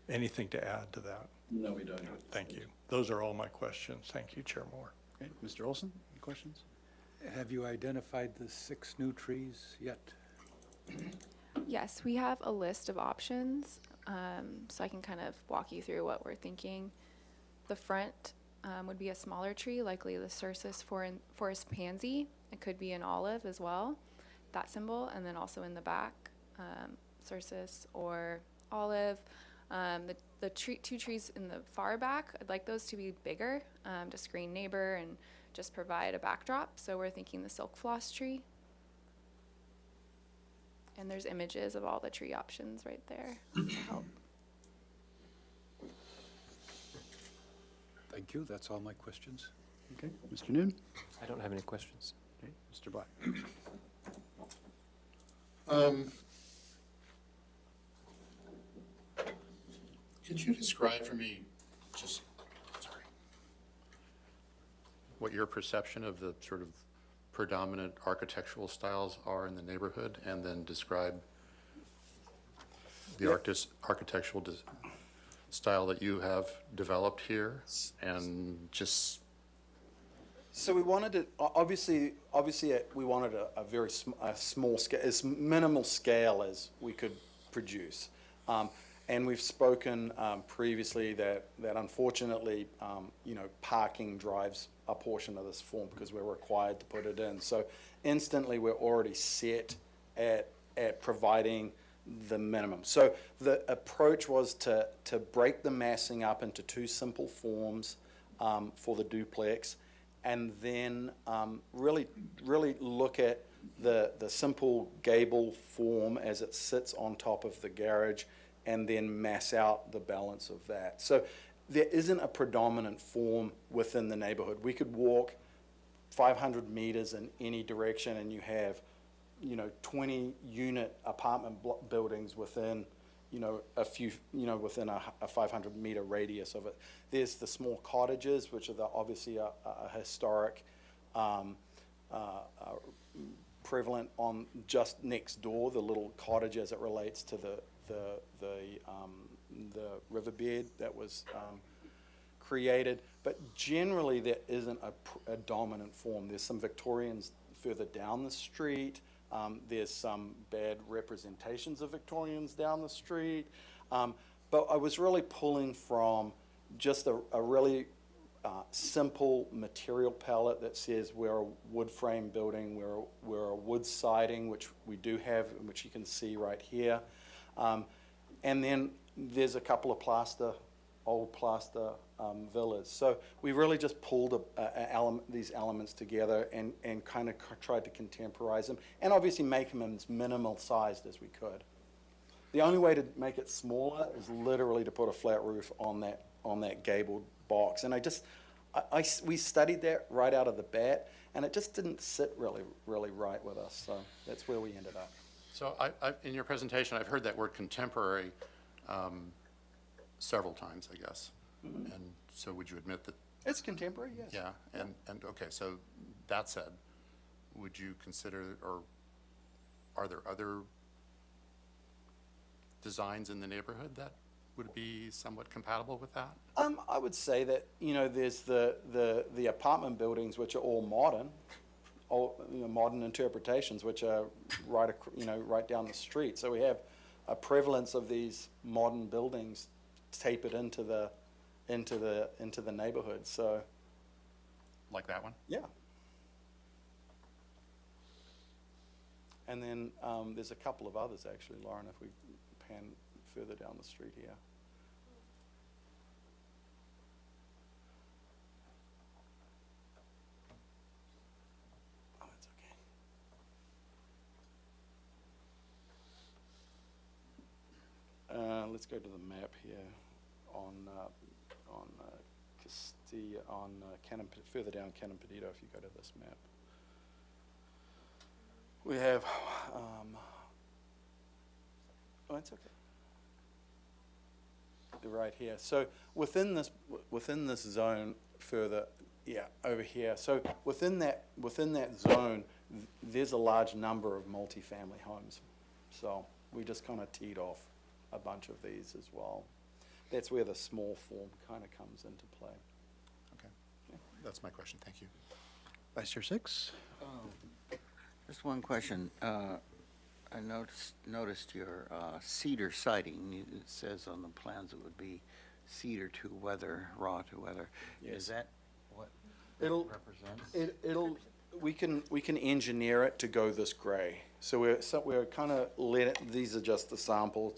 anything to add to that? No, we don't. Thank you. Those are all my questions. Thank you, Chair Moore. Okay, Mr. Olson, any questions? Have you identified the 6 new trees yet? Yes, we have a list of options, so I can kind of walk you through what we're thinking. The front would be a smaller tree, likely the Cercis forest pansy. It could be an olive as well, that symbol, and then also in the back, Cercis or olive. The two trees in the far back, I'd like those to be bigger to screen neighbor and just provide a backdrop. So we're thinking the silk floss tree. And there's images of all the tree options right there to help. Thank you, that's all my questions. Okay, Mr. Noon? I don't have any questions. Okay, Mr. Black? Could you describe for me, just, sorry, what your perception of the sort of predominant architectural styles are in the neighborhood, and then describe the architectural style that you have developed here, and just, So we wanted to, obviously, we wanted a very small scale, as minimal scale as we could produce. And we've spoken previously that unfortunately, parking drives a portion of this form because we're required to put it in. So instantly, we're already set at providing the minimum. So the approach was to break the massing up into two simple forms for the duplex, and then really look at the simple gable form as it sits on top of the garage, and then mass out the balance of that. So there isn't a predominant form within the neighborhood. We could walk 500 meters in any direction, and you have 20 unit apartment buildings within a few, within a 500 meter radius of it. There's the small cottages, which are obviously a historic prevalent on just next door, the little cottage as it relates to the riverbed that was created. But generally there isn't a dominant form. There's some Victorians further down the street. There's some bad representations of Victorians down the street. But I was really pulling from just a really simple material palette that says we're a wood frame building, we're a wood siding, which we do have, which you can see right here. And then there's a couple of old plaster villas. So we really just pulled these elements together and kind of tried to contemporize them, and obviously make them as minimal sized as we could. The only way to make it smaller is literally to put a flat roof on that gabled box. And we studied that right out of the bat, and it just didn't sit really right with us. So that's where we ended up. so in your presentation, I've heard that word contemporary several times, I guess. Mm-hmm. And so would you admit that? It's contemporary, yes. Yeah, and okay, so that said, would you consider, or are there other designs in the neighborhood that would be somewhat compatible with that? I would say that, there's the apartment buildings, which are all modern, modern interpretations, which are right down the street. So we have a prevalence of these modern buildings tapered into the neighborhood. So, Like that one? yeah. And then there's a couple of others actually, Lauren, if we pan further down the street here. Oh, that's okay. Let's go to the map here on Castilla, further down Cannon Perdido, if you go to this map. We have, oh, it's okay. They're right here. So within this zone further, yeah, over here. So within that zone, there's a large number of multifamily homes. So we just kind of teed off a bunch of these as well. That's where the small form kind of comes into play. Okay, that's my question, thank you. Vice Chair Six? Just one question. I noticed your cedar siding. It says on the plans it would be cedar to weather, raw to weather. Yes. Is that what It'll- represents? We can engineer it to go this gray. So we're kind of these are just the sample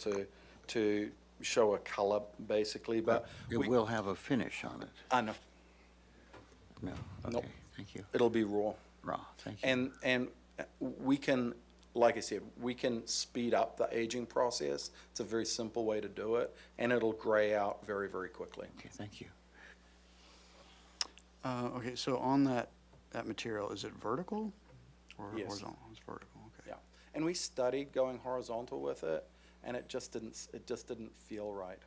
to show a color basically, but It will have a finish on it. I know No, Nope. okay, thank you. it'll be raw. Raw, thank you. And we can like I said, we can speed up the aging process. It's a very simple way to do it, and it'll gray out very, very quickly. Okay, thank you. Okay, so on that material, is it vertical or Yes. horizontal? It's vertical, okay. Yeah, and we studied going horizontal with it, and it just didn't feel right.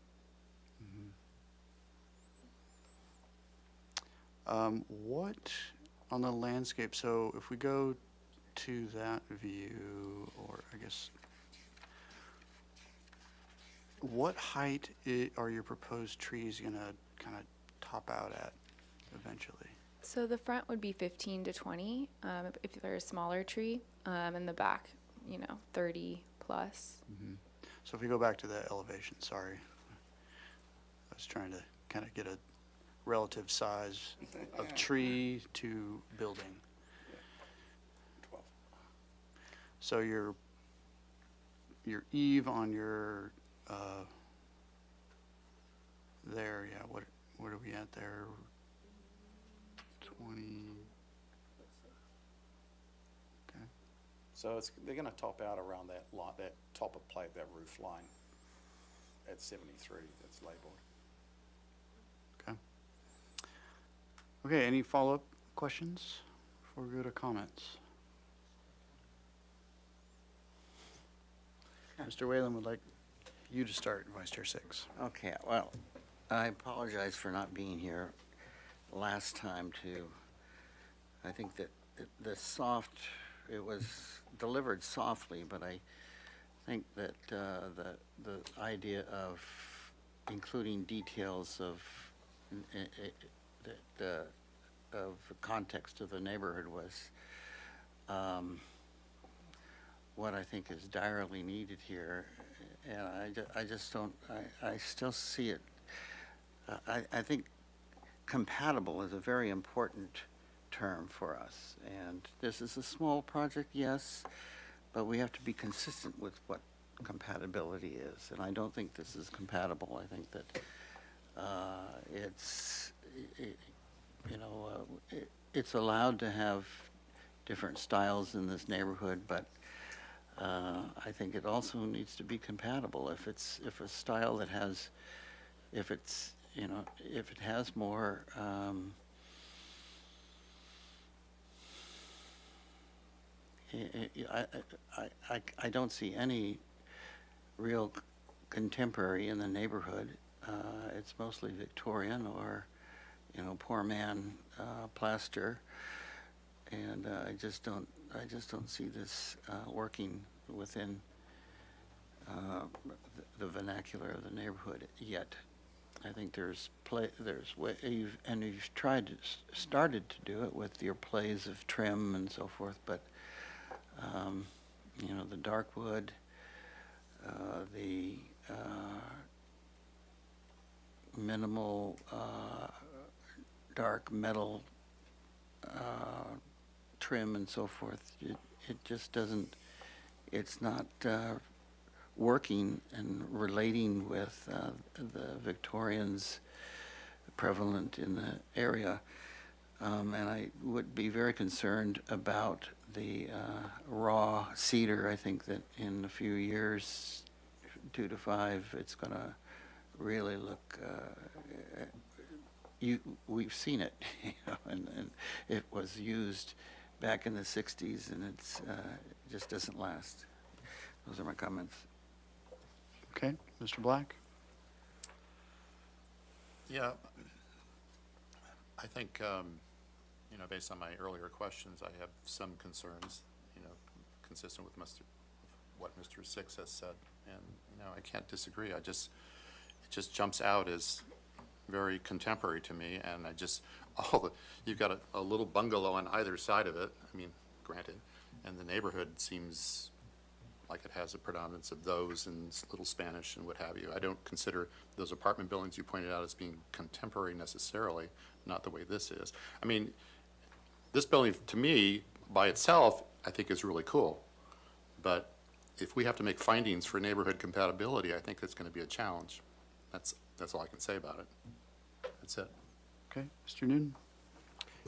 What, on the landscape, so if we go to that view, or I guess, what height are your proposed trees gonna kind of top out at eventually? So the front would be 15 to 20 if they're a smaller tree, and the back, 30 plus. So if we go back to the elevation, sorry. I was trying to kind of get a relative size of tree to building. 12. So your eave on your, there, yeah, what are we at there? 20, okay. So they're gonna top out around that top of plate, that roof line at 73 that's labeled. Okay, any follow-up questions before we go to comments? Mr. Whalen would like you to start, Vice Chair Six. Okay, well, I apologize for not being here last time too. I think that it was delivered softly, but I think that the idea of including details of the context of the neighborhood was what I think is direly needed here, and I just don't, I still see it. I think compatible is a very important term for us, and this is a small project, yes, but we have to be consistent with what compatibility is, and I don't think this is compatible. I think that it's allowed to have different styles in this neighborhood, but I think it also needs to be compatible. If a style that has, if it has more I don't see any real contemporary in the neighborhood. It's mostly Victorian or, poor man plaster, and I just don't see this working within the vernacular of the neighborhood yet. I think there's you've started to do it with your plays of trim and so forth, but the dark wood, the minimal dark metal trim and so forth, it just doesn't, it's not working and relating with the Victorians prevalent in the area. And I would be very concerned about the raw cedar. I think that in a few years, 2 to 5, it's going to really look, we've seen it, and it was used back in the 60s, and it just doesn't last. Those are my comments. Okay, Mr. Black? Yeah, I think, based on my earlier questions, I have some concerns, consistent with what Mr. Six has said, and, I can't disagree. It just jumps out as very contemporary to me, and you've got a little bungalow on either side of it, granted, and the neighborhood seems like it has a predominance of those and Little Spanish and what have you. I don't consider those apartment buildings you pointed out as being contemporary necessarily, not the way this is. This building, to me, by itself, I think is really cool. But if we have to make findings for neighborhood compatibility, I think it's going to be a challenge. That's all I can say about it. That's it. Okay, Mr. Newton?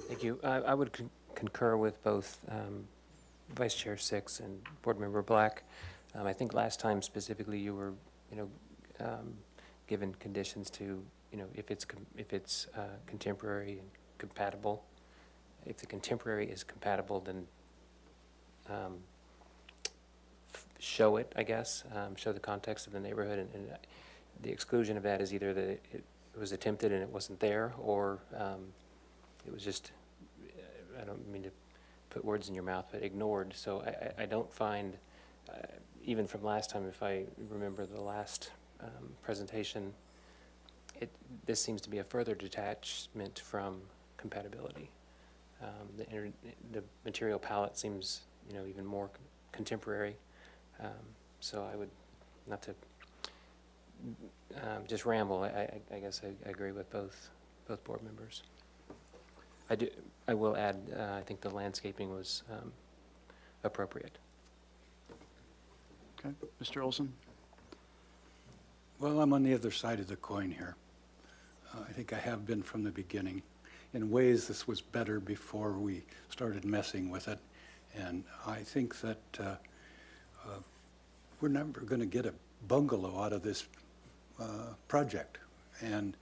Thank you. I would concur with both Vice Chair Six and Board Member Black. I think last time specifically you were, given conditions to, if it's contemporary and compatible. If the contemporary is compatible, then show it, I guess, show the context of the neighborhood, and the exclusion of that is either that it was attempted and it wasn't there, or it was just, I don't mean to put words in your mouth, but ignored. So I don't find, even from last time, if I remember the last presentation, this seems to be a further detachment from compatibility. The material palette seems, even more contemporary. So I would, not to just ramble, I guess I agree with both board members. I will add, I think the landscaping was appropriate. Okay, Mr. Olson? Well, I'm on the other side of the coin here. I think I have been from the beginning. In ways, this was better before we started messing with it. And I think that we're never going to get a bungalow out of this project. And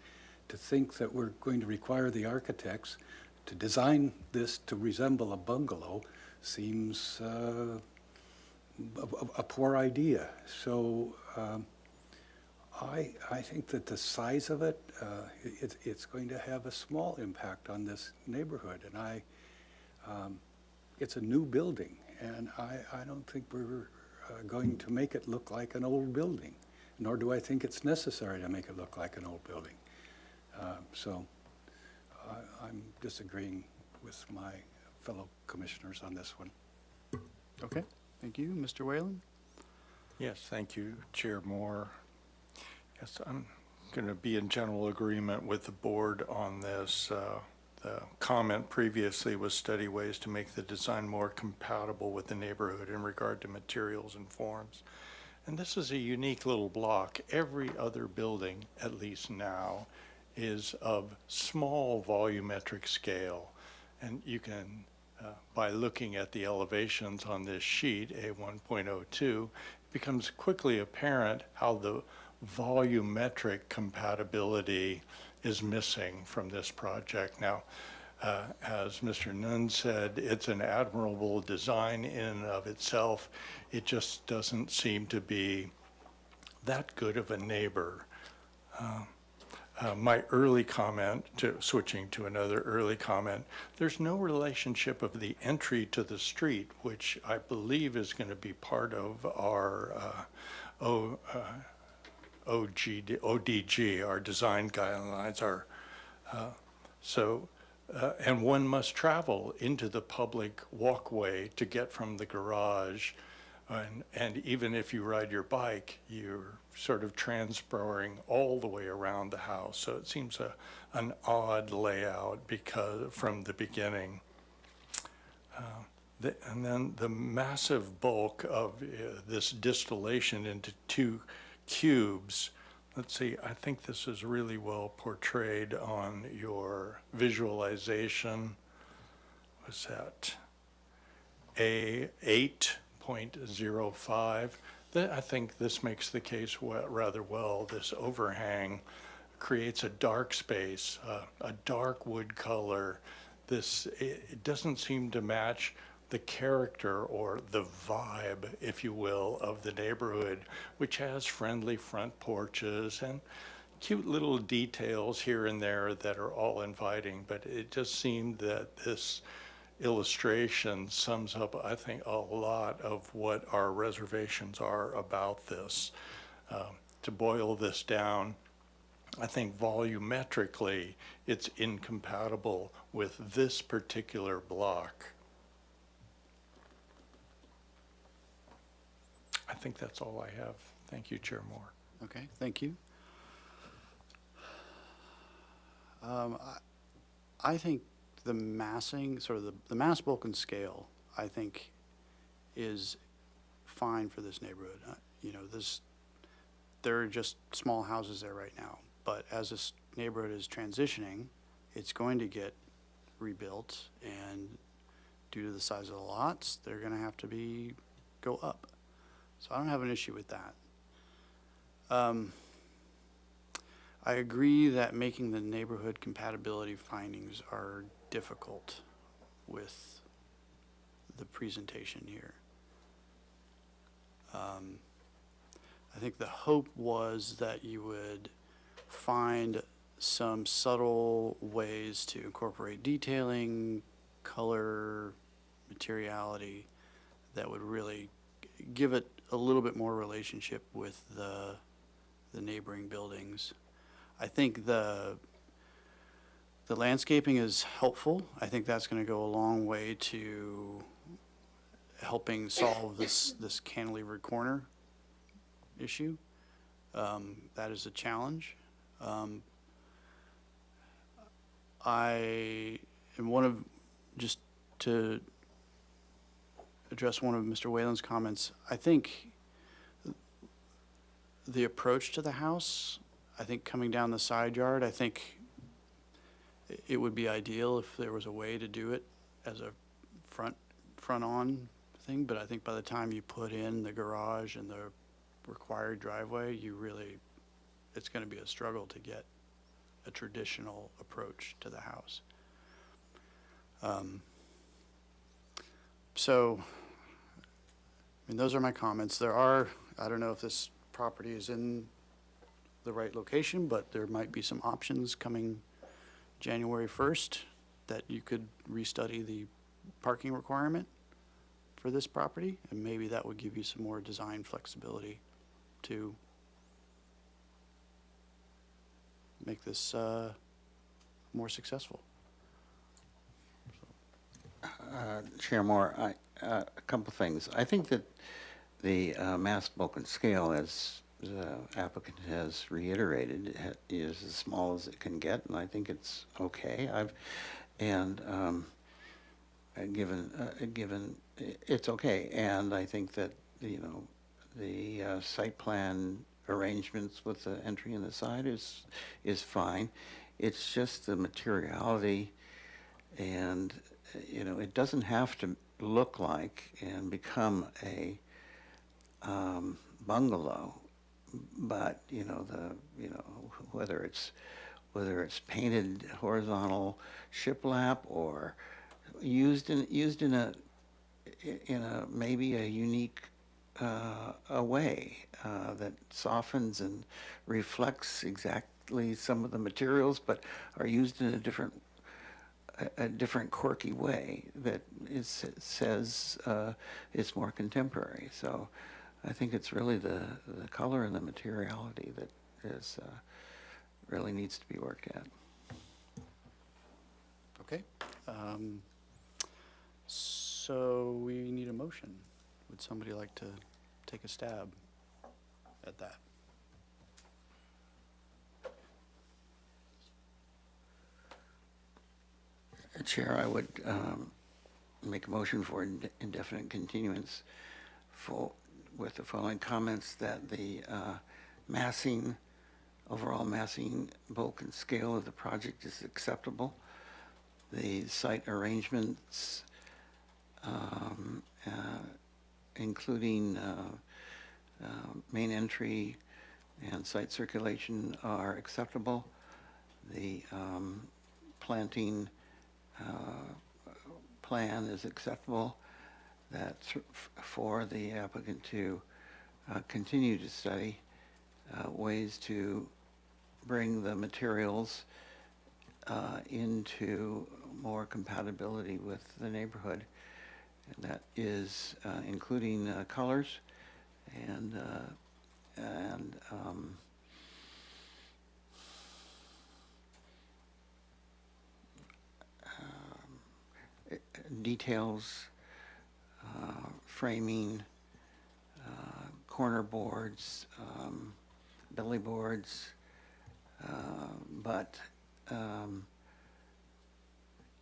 to think that we're going to require the architects to design this to resemble a bungalow seems a poor idea. So I think that the size of it, it's going to have a small impact on this neighborhood. And it's a new building, and I don't think we're going to make it look like an old building, nor do I think it's necessary to make it look like an old building. So I'm disagreeing with my fellow commissioners on this one. Okay, thank you. Mr. Whalen? Yes, thank you, Chair Moore. Yes, I'm going to be in general agreement with the board on this. The comment previously was study ways to make the design more compatible with the neighborhood in regard to materials and forms. And this is a unique little block. Every other building, at least now, is of small volumetric scale. And you can, by looking at the elevations on this sheet, A1.02, it becomes quickly apparent how the volumetric compatibility is missing from this project. Now, as Mr. Nunn said, it's an admirable design in and of itself. It just doesn't seem to be that good of a neighbor. My early comment, switching to another early comment, there's no relationship of the entry to the street, which I believe is going to be part of our ODG, our design guidelines, and one must travel into the public walkway to get from the garage. And even if you ride your bike, you're sort of transporting all the way around the house. So it seems an odd layout from the beginning. And then the massive bulk of this distillation into two cubes. Let's see, I think this is really well portrayed on your visualization. Was that A8.05? I think this makes the case rather well. This overhang creates a dark space, a dark wood color. It doesn't seem to match the character or the vibe, if you will, of the neighborhood, which has friendly front porches and cute little details here and there that are all inviting. But it just seemed that this illustration sums up, I think, a lot of what our reservations are about this. To boil this down, I think volumetrically it's incompatible with this particular block. I think that's all I have. Thank you, Chair Moore. Okay, thank you. I think the massing, sort of the mass, bulk, and scale, I think is fine for this neighborhood. There are just small houses there right now, but as this neighborhood is transitioning, it's going to get rebuilt and due to the size of the lots, they're gonna have to go up. So I don't have an issue with that. I agree that making the neighborhood compatibility findings are difficult with the presentation here. I think the hope was that you would find some subtle ways to incorporate detailing, color, materiality that would really give it a little bit more relationship with the neighboring buildings. I think the landscaping is helpful. I think that's going to go a long way to helping solve this cantilevered corner issue. That is a challenge. Just to address one of Mr. Whalen's comments, I think the approach to the house, I think coming down the side yard, I think it would be ideal if there was a way to do it as a front-on thing, but I think by the time you put in the garage and the required driveway, it's going to be a struggle to get a traditional approach to the house. So, I mean, those are my comments. I don't know if this property is in the right location, but there might be some options coming January 1st that you could restudy the parking requirement for this property, and maybe that would give you some more design flexibility to make this more successful. Chair Moore, a couple things. I think that the mass bulk and scale, as the applicant has reiterated, is as small as it can get, and I think it's okay. Given it's okay, and I think that the site plan arrangements with the entry and the side is fine. It's just the materiality, and it doesn't have to look like and become a bungalow, but whether it's painted horizontal shiplap or used in a maybe a unique a way that softens and reflects exactly some of the materials, but are used in a different quirky way that says it's more contemporary. So I think it's really the color and the materiality that really needs to be worked at. Okay. So we need a motion. Would somebody like to take a stab at that? Chair, I would make a motion for indefinite continuance with the following comments: that the overall massing, bulk, and scale of the project is acceptable. The site arrangements, including main entry and site circulation, are acceptable. The planting plan is acceptable. That's for the applicant to continue to study ways to bring the materials into more compatibility with the neighborhood. And that is including colors and details, framing, corner boards, belly boards, but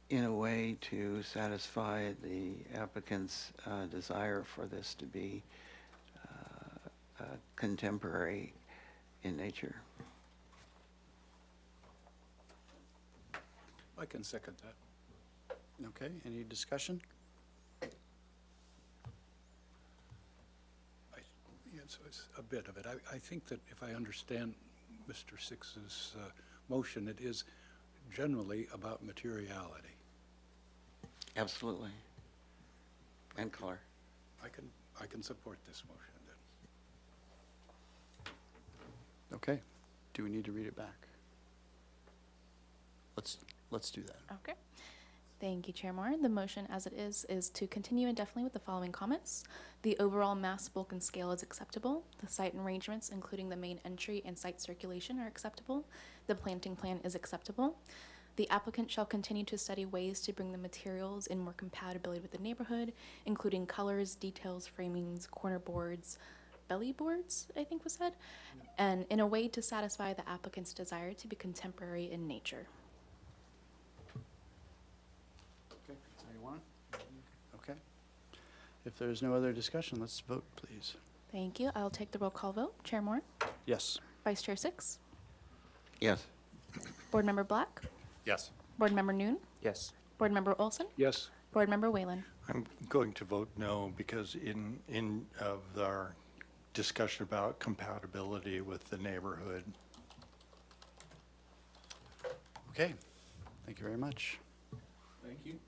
in a way to satisfy the applicant's desire for this to be contemporary in nature. I can second that. Okay, any discussion? a bit of it. I think that if I understand Mr. Six's motion, it is generally about materiality. Absolutely. And color. I can support this motion then. Okay. Do we need to read it back? Let's do that. Okay. Thank you, Chair Moore. The motion as it is to continue indefinitely with the following comments. The overall mass, bulk, and scale is acceptable. The site arrangements, including the main entry and site circulation, are acceptable. The planting plan is acceptable. The applicant shall continue to study ways to bring the materials in more compatibility with the neighborhood, including colors, details, framings, corner boards, belly boards, I think was said, and in a way to satisfy the applicant's desire to be contemporary in nature. Okay, that's how you want it? Okay. If there's no other discussion, let's vote, please. Thank you. I'll take the roll call vote. Chair Moore, Yes. Vice Chair Six, Yes. Board Member Black, Yes. Board Member Noon, Yes. Board Member Olson, Yes. Board Member Whalen. I'm going to vote no because in of our discussion about compatibility with the neighborhood. Okay. Thank you very much. Thank you.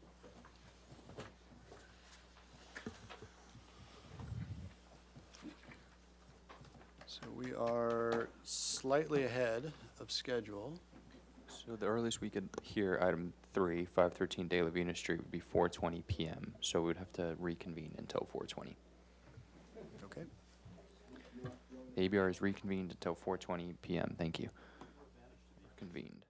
So we are slightly ahead of schedule. So the earliest we could hear item 3, 513 De La Vina Street would be 4:20 PM. So we'd have to reconvene until 4:20. Okay. The ABR is reconvened until 4:20 PM. Thank you. Convened.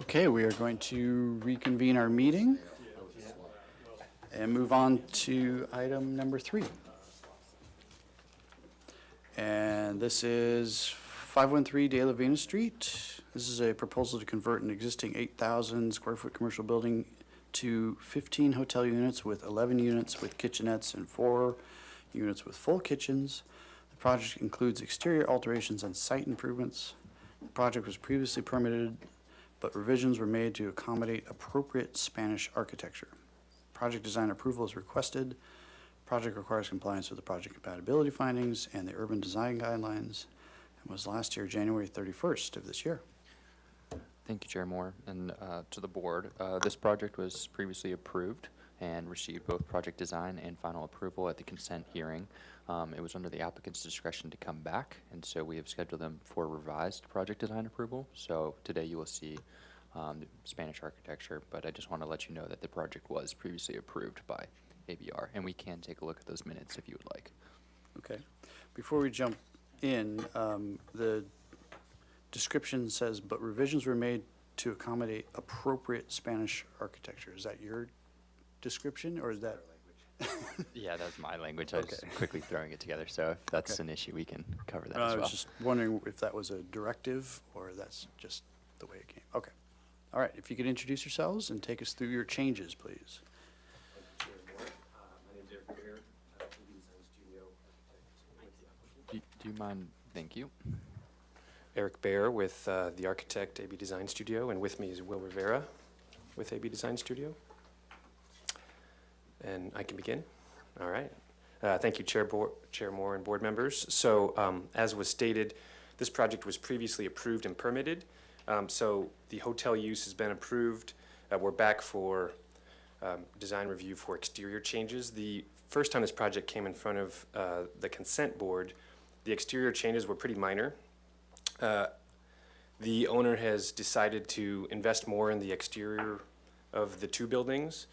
Okay, we are going to reconvene our meeting and move on to item number 3. And this is 513 De La Vina Street. This is a proposal to convert an existing 8,000 square foot commercial building to 15 hotel units with 11 units with kitchenettes and 4 units with full kitchens. The project includes exterior alterations and site improvements. The project was previously permitted, but revisions were made to accommodate appropriate Spanish architecture. Project design approval is requested. Project requires compliance with the project compatibility findings and the urban design guidelines, and was last year January 31st of this year. Thank you, Chair Moore, and to the board. This project was previously approved and received both project design and final approval at the consent hearing. It was under the applicant's discretion to come back, and so we have scheduled them for revised project design approval. So today you will see the Spanish architecture, but I just want to let you know that the project was previously approved by ABR, and we can take a look at those minutes if you would like. Okay. Before we jump in, the description says, but revisions were made to accommodate appropriate Spanish architecture. Is that your description, or is that? Yeah, that's my language. I was Okay. quickly throwing it together, so if that's Okay. an issue, we can cover that I as well. was just wondering if that was a directive, or that's just the way it came. Okay. All right, if you could introduce yourselves and take us through your changes, please. My name's Eric Bear, AB Design Studio architect. Do you mind? Thank you. Eric Bear with the architect AB Design Studio, and with me is Will Rivera with AB Design Studio. And I can begin? All right. Thank you, Chair Moore and board members. So as was stated, this project was previously approved and permitted. So the hotel use has been approved. We're back for design review for exterior changes. The first time this project came in front of the consent board, the exterior changes were pretty minor. The owner has decided to invest more in the exterior of the two buildings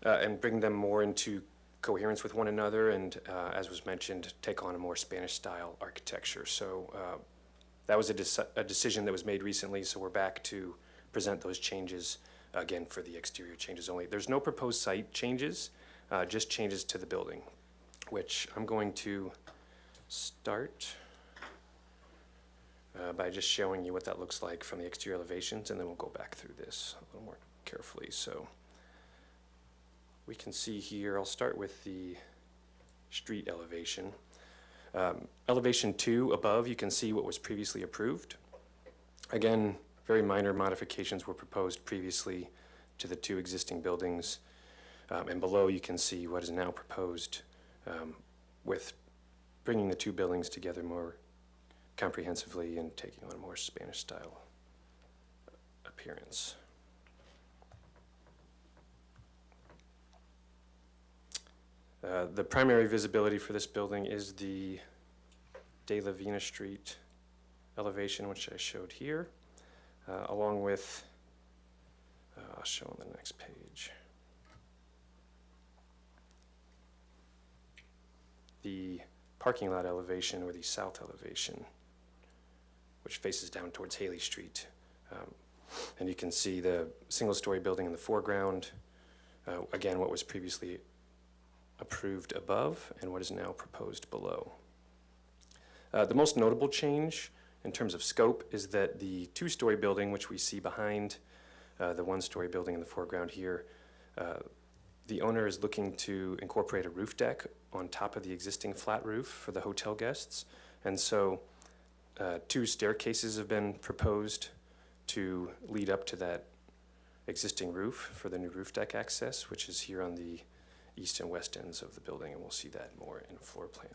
and bring them more into coherence with one another, and as was mentioned, take on a more Spanish-style architecture. So that was a decision that was made recently, so we're back to present those changes again for the exterior changes only. There's no proposed site changes, just changes to the building, which I'm going to start by just showing you what that looks like from the exterior elevations, and then we'll go back through this a little more carefully. So we can see here, I'll start with the street elevation. Elevation 2 above, you can see what was previously approved. Again, very minor modifications were proposed previously to the two existing buildings. And below you can see what is now proposed with bringing the two buildings together more comprehensively and taking on a more Spanish style appearance. The primary visibility for this building is the De La Vina Street elevation, which I showed here, along with, I'll show on the next page, the parking lot elevation, or the south elevation, which faces down towards Haley Street. And you can see the single-story building in the foreground, again, what was previously approved above and what is now proposed below. The most notable change in terms of scope is that the two-story building, which we see behind the one-story building in the foreground here, the owner is looking to incorporate a roof deck on top of the existing flat roof for the hotel guests. And so two staircases have been proposed to lead up to that existing roof for the new roof deck access, which is here on the east and west ends of the building, and we'll see that more in a floor plan.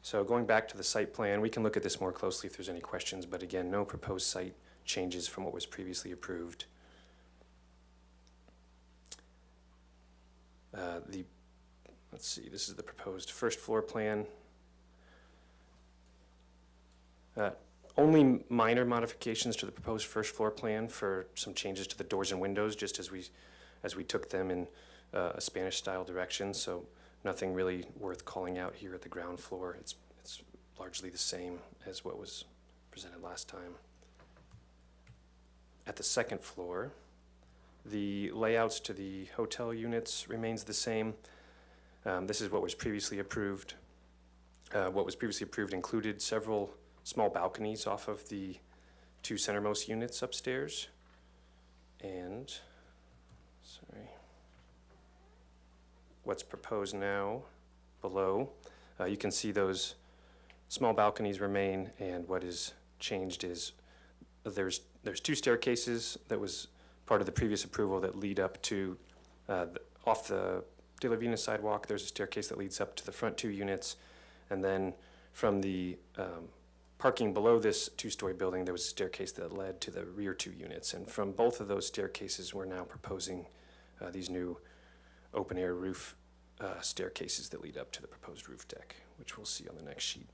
So going back to the site plan, we can look at this more closely if there's any questions, but again, no proposed site changes from what was previously approved. Let's see, this is the proposed first floor plan. Only minor modifications to the proposed first floor plan for some changes to the doors and windows, just as we took them in a Spanish style direction. So nothing really worth calling out here at the ground floor. It's largely the same as what was presented last time. At the second floor, the layouts to the hotel units remains the same. This is what was previously approved. What was previously approved included several small balconies off of the two centermost units upstairs. And, sorry, what's proposed now below, you can see those small balconies remain, and what is changed is there's two staircases that was part of the previous approval that lead up to, off the De La Vina sidewalk, there's a staircase that leads up to the front two units, and then from the parking below this two-story building, there was a staircase that led to the rear two units. And from both of those staircases, we're now proposing these new open-air roof staircases that lead up to the proposed roof deck, which we'll see on the next sheet.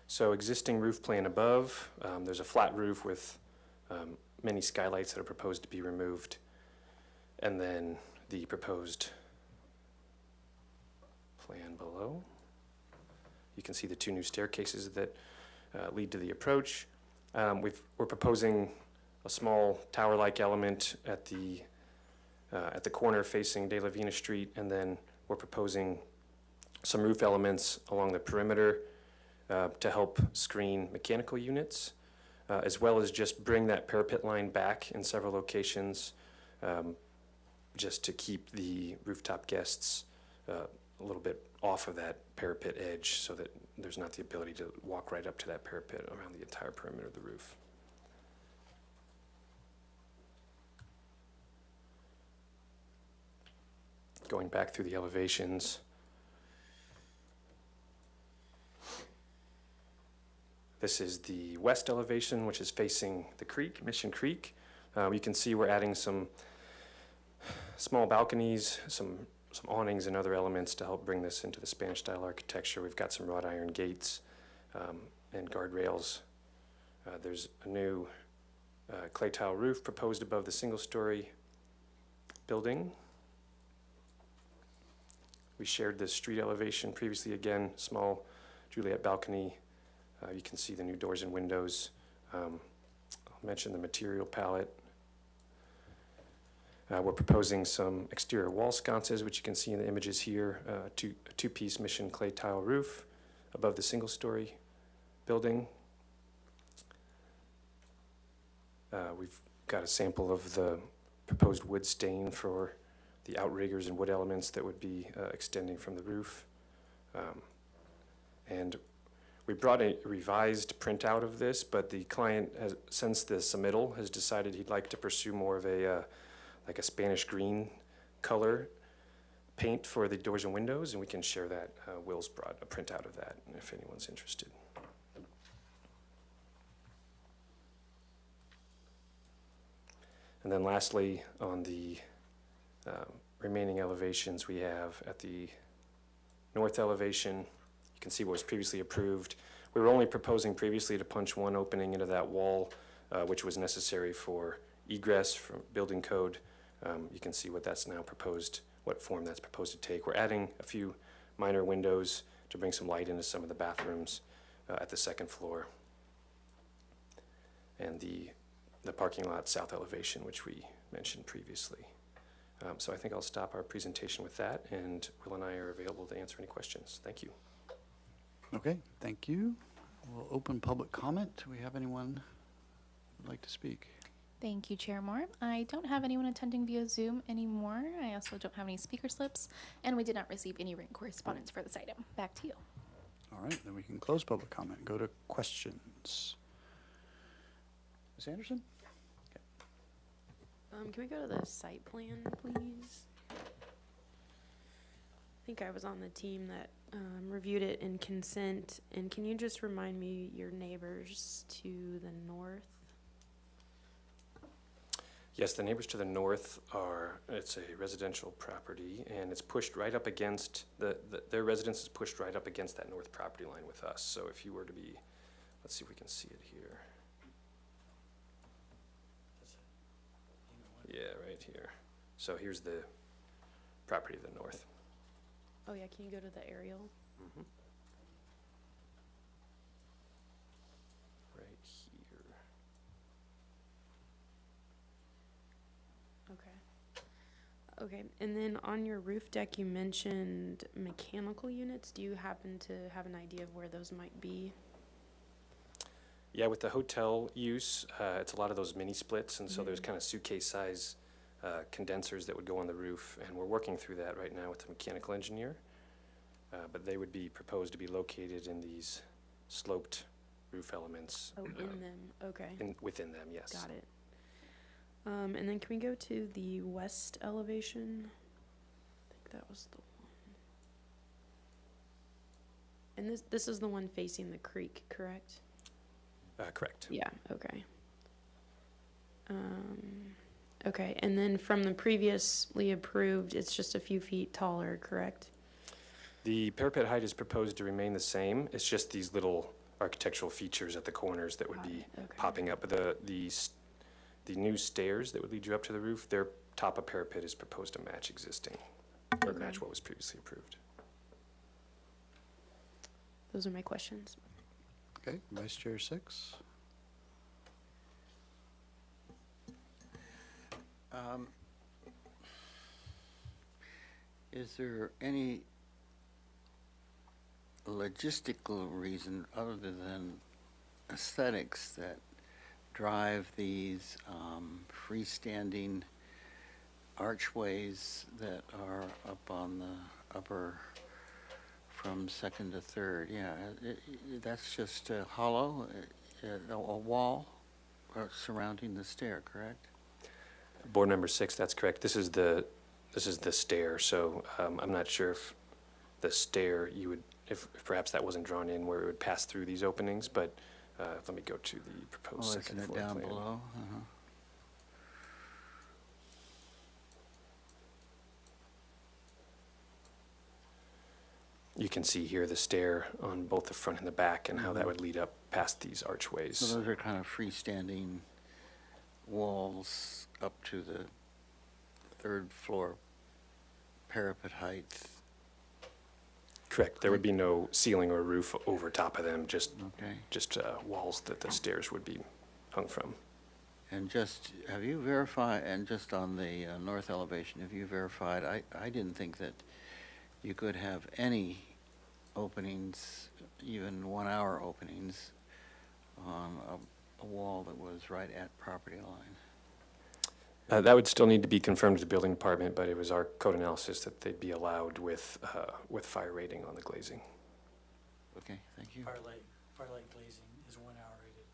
So existing roof plan above, there's a flat roof with many skylights that are proposed to be removed, and then the proposed plan below. You can see the two new staircases that lead to the approach. We're proposing a small tower-like element at the corner facing De La Vina Street, and then we're proposing some roof elements along the perimeter to help screen mechanical units, as well as just bring that parapet line back in several locations, just to keep the rooftop guests a little bit off of that parapet edge so that there's not the ability to walk right up to that parapet around the entire perimeter of the roof. Going back through the elevations. This is the west elevation, which is facing the creek, Mission Creek. You can see we're adding some small balconies, some awnings and other elements to help bring this into the Spanish-style architecture. We've got some wrought iron gates and guardrails. There's a new clay tile roof proposed above the single-story building. We shared the street elevation previously. Again, small Juliet balcony. You can see the new doors and windows. I'll mention the material palette. We're proposing some exterior wall sconces, which you can see in the images here. A two-piece Mission clay tile roof above the single-story building. We've got a sample of the proposed wood stain for the outriggers and wood elements that would be extending from the roof. And we brought a revised printout of this, but the client has, since the submittal, has decided he'd like to pursue more of a like a Spanish green color paint for the doors and windows, and we can share that. Will's brought a printout of that if anyone's interested. And then lastly, on the remaining elevations we have at the north elevation, you can see what was previously approved. We were only proposing previously to punch one opening into that wall, which was necessary for egress from building code. You can see what that's now proposed, what form that's proposed to take. We're adding a few minor windows to bring some light into some of the bathrooms at the second floor. And the parking lot south elevation, which we mentioned previously. So I think I'll stop our presentation with that, and Will and I are available to answer any questions. Thank you. Okay, thank you. We'll open public comment. Do we have anyone who'd like to speak? Thank you, Chair Moore. I don't have anyone attending via Zoom anymore. I also don't have any speaker slips, and we did not receive any written correspondence for this item. Back to you. All right, then we can close public comment and go to questions. Ms. Anderson? Can we go to the site plan, please? I think I was on the team that reviewed it in consent, and can you just remind me your neighbors to the north? Yes, the neighbors to the north are, it's a residential property, and it's pushed right up against, their residence is pushed right up against that north property line with us. So if you were to be, let's see if we can see it here. Yeah, right here. So here's the property to the north. Oh yeah, can you go to the aerial? Mm-hmm. Right here. Okay. Okay, and then on your roof deck, you mentioned mechanical units. Do you happen to have an idea of where those might be? Yeah, with the hotel use, it's a lot of those mini splits, and so there's kind of suitcase size condensers that would go on the roof, and we're working through that right now with the mechanical engineer. But they would be proposed to be located in these sloped roof elements. Oh, in them, okay. Within them, yes. Got it. And then can we go to the west elevation? I think that was the one. And this is the one facing the creek, correct? Correct. Yeah, okay. Okay, and then from the previously approved, it's just a few feet taller, correct? The parapet height is proposed to remain the same. It's just these little architectural features at the corners that would be popping up. But the new stairs that would lead you up to the roof, their top of parapet is proposed to match existing, or match what was previously approved. Those are my questions. Okay, Vice Chair Six. Is there any logistical reason other than aesthetics that drive these freestanding archways that are up on the upper from second to third, yeah. That's just hollow, a wall surrounding the stair, correct? Board Member 6, that's correct. This is the stair, so I'm not sure if the stair, if perhaps that wasn't drawn in where it would pass through these openings, but let me go to the proposed Oh, second isn't it floor down plan. below? You can see here the stair on both the front and the back and how that would lead up past these archways. So those are kind of freestanding walls up to the third floor parapet height. Correct. There would be no ceiling or roof over top of them, just Okay. walls that the stairs would be hung from. And just, have you verified, and just on the north elevation, have you verified, I didn't think that you could have any openings, even 1 hour openings, on a wall that was right at property line. That would still need to be confirmed with the building department, but it was our code analysis that they'd be allowed with fire rating on the glazing. Okay, thank you. Firelight glazing is 1 hour rated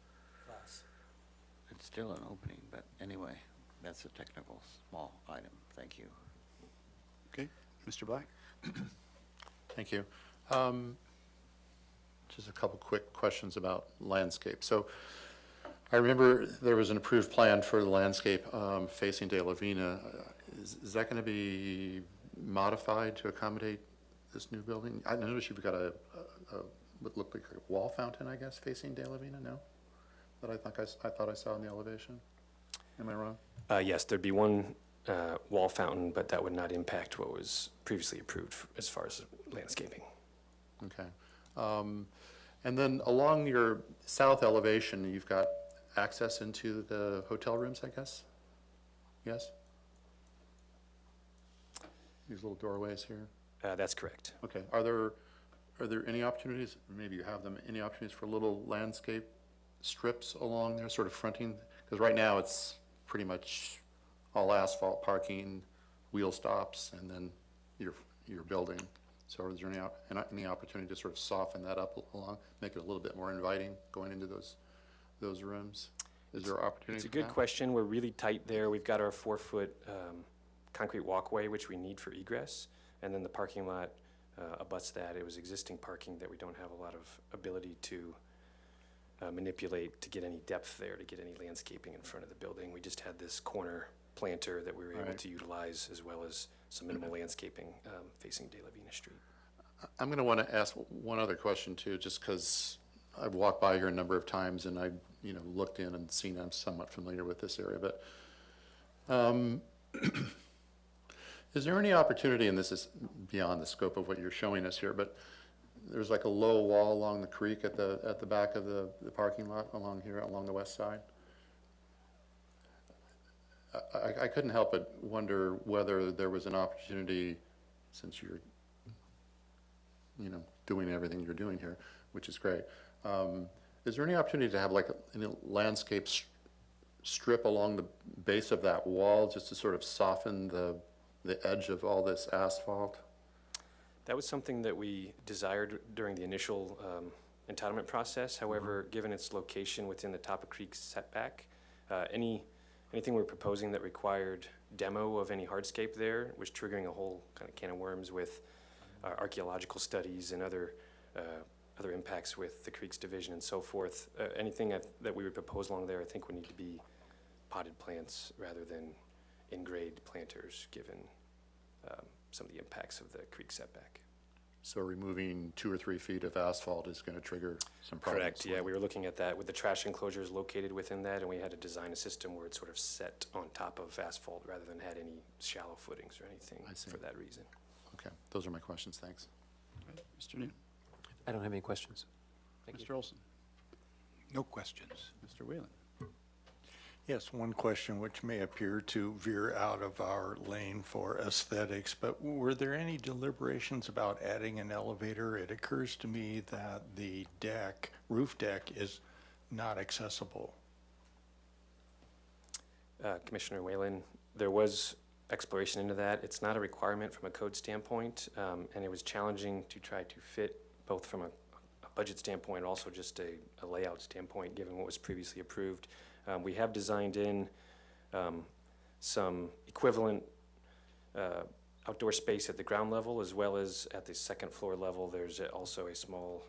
class. It's still an opening, but anyway, that's a technical small item. Thank you. Okay, Mr. Black? Thank you. Just a couple quick questions about landscape. So I remember there was an approved plan for the landscape facing De La Vina. Is that going to be modified to accommodate this new building? I noticed you've got what looked like a wall fountain, I guess, facing De La Vina, no? That I thought I saw in the elevation. Am I wrong? Yes, there'd be one wall fountain, but that would not impact what was previously approved as far as landscaping. Okay. And then along your south elevation, you've got access into the hotel rooms, I guess? Yes? These little doorways here? That's correct. Okay. Are there any opportunities, maybe you have them, any opportunities for little landscape strips along there, sort of fronting? Because right now it's pretty much all asphalt parking, wheel stops, and then your building. So is there any opportunity to sort of soften that up along, make it a little bit more inviting going into those rooms? Is there opportunity It's a for good that? question. We're really tight there. We've got our 4-foot concrete walkway, which we need for egress, and then the parking lot abuts that. It was existing parking that we don't have a lot of ability to manipulate to get any depth there, to get any landscaping in front of the building. We just had this corner planter that we were able Right. to utilize, as well as some minimal landscaping facing De La Vina Street. I'm going to want to ask one other question too, just because I've walked by here a number of times and I, looked in and seen, I'm somewhat familiar with this area, but is there any opportunity, and this is beyond the scope of what you're showing us here, but there's like a low wall along the creek at the back of the parking lot along here, along the west side? I couldn't help but wonder whether there was an opportunity, since you're, doing everything you're doing here, which is great. Is there any opportunity to have like a landscape strip along the base of that wall just to sort of soften the edge of all this asphalt? That was something that we desired during the initial entitlement process. However, given its location within the Tapa Creek setback, anything we're proposing that required demo of any hardscape there was triggering a whole kind of can of worms with archaeological studies and other impacts with the creek's division and so forth. Anything that we would propose along there, I think, would need to be potted plants rather than in-grade planters, given some of the impacts of the creek setback. So removing 2 or 3 feet of asphalt is going to trigger some problems? Correct, yeah, we were looking at that with the trash enclosures located within that, and we had to design a system where it's sort of set on top of asphalt rather than had any shallow footings or anything I see. for that reason. Okay, those are my questions, thanks. Mr. New? I don't have any questions. Mr. Olson? No questions. Mr. Whalen? Yes, one question which may appear to veer out of our lane for aesthetics, but were there any deliberations about adding an elevator? It occurs to me that the roof deck is not accessible. Commissioner Whalen, there was exploration into that. It's not a requirement from a code standpoint, and it was challenging to try to fit both from a budget standpoint, also just a layout standpoint, given what was previously approved. We have designed in some equivalent outdoor space at the ground level, as well as at the second floor level. There's also a small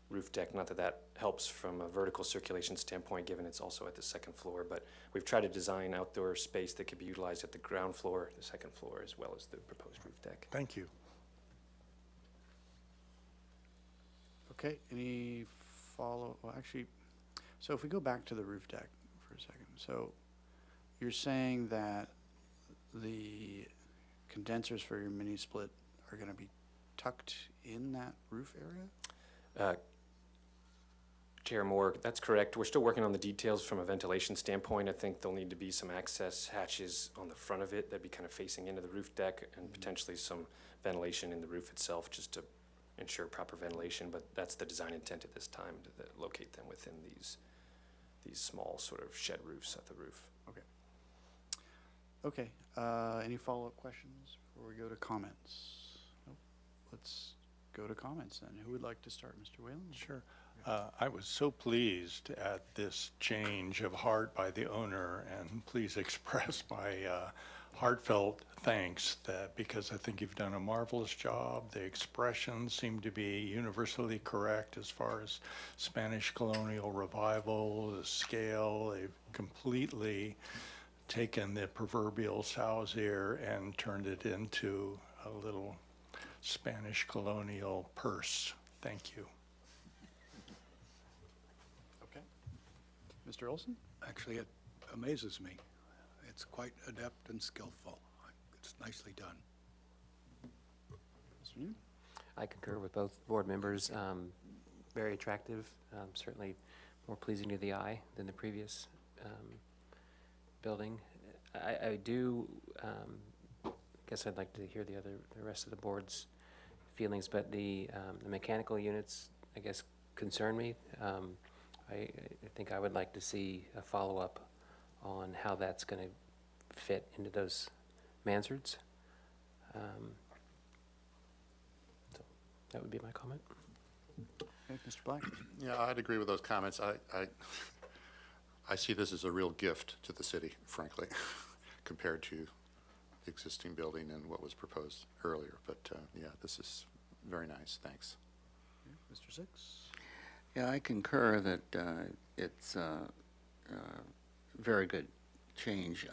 roof deck. Not that that helps from a vertical circulation standpoint, given it's also at the second floor, but we've tried to design outdoor space that could be utilized at the ground floor, the second floor, as well as the proposed roof deck. Thank you. Okay, any well, actually, so if we go back to the roof deck for a second, so you're saying that the condensers for your mini split are gonna be tucked in that roof area? Chair Moore, that's correct. We're still working on the details from a ventilation standpoint. I think there'll need to be some access hatches on the front of it that'd be kind of facing into the roof deck, and potentially some ventilation in the roof itself, just to ensure proper ventilation, but that's the design intent at this time, to locate them within these small sort of shed roofs at the roof. Okay. Okay, any follow-up questions before we go to comments? Nope. Let's go to comments then. Who would like to start? Mr. Whalen? Sure. I was so pleased at this change of heart by the owner, and please express my heartfelt thanks, because I think you've done a marvelous job. The expressions seem to be universally correct as far as Spanish colonial revival, the scale. They've completely taken the proverbial sow's ear and turned it into a little Spanish colonial purse. Thank you. Okay. Mr. Olson? Actually, it amazes me. It's quite adept and skillful. It's nicely done. Mr. Newman? I concur with both board members. Very attractive, certainly more pleasing to the eye than the previous building. I do guess I'd like to hear the rest of the board's feelings, but the mechanical units, I guess, concern me. I think I would like to see a follow-up on how that's going to fit into those mansards. So that would be my comment. Okay, Mr. Black? Yeah, I'd agree with those comments. I see this as a real gift to the city, frankly, compared to the existing building and what was proposed earlier. But yeah, this is very nice. Thanks. Okay, Mr. Six? Yeah, I concur that it's a very good change.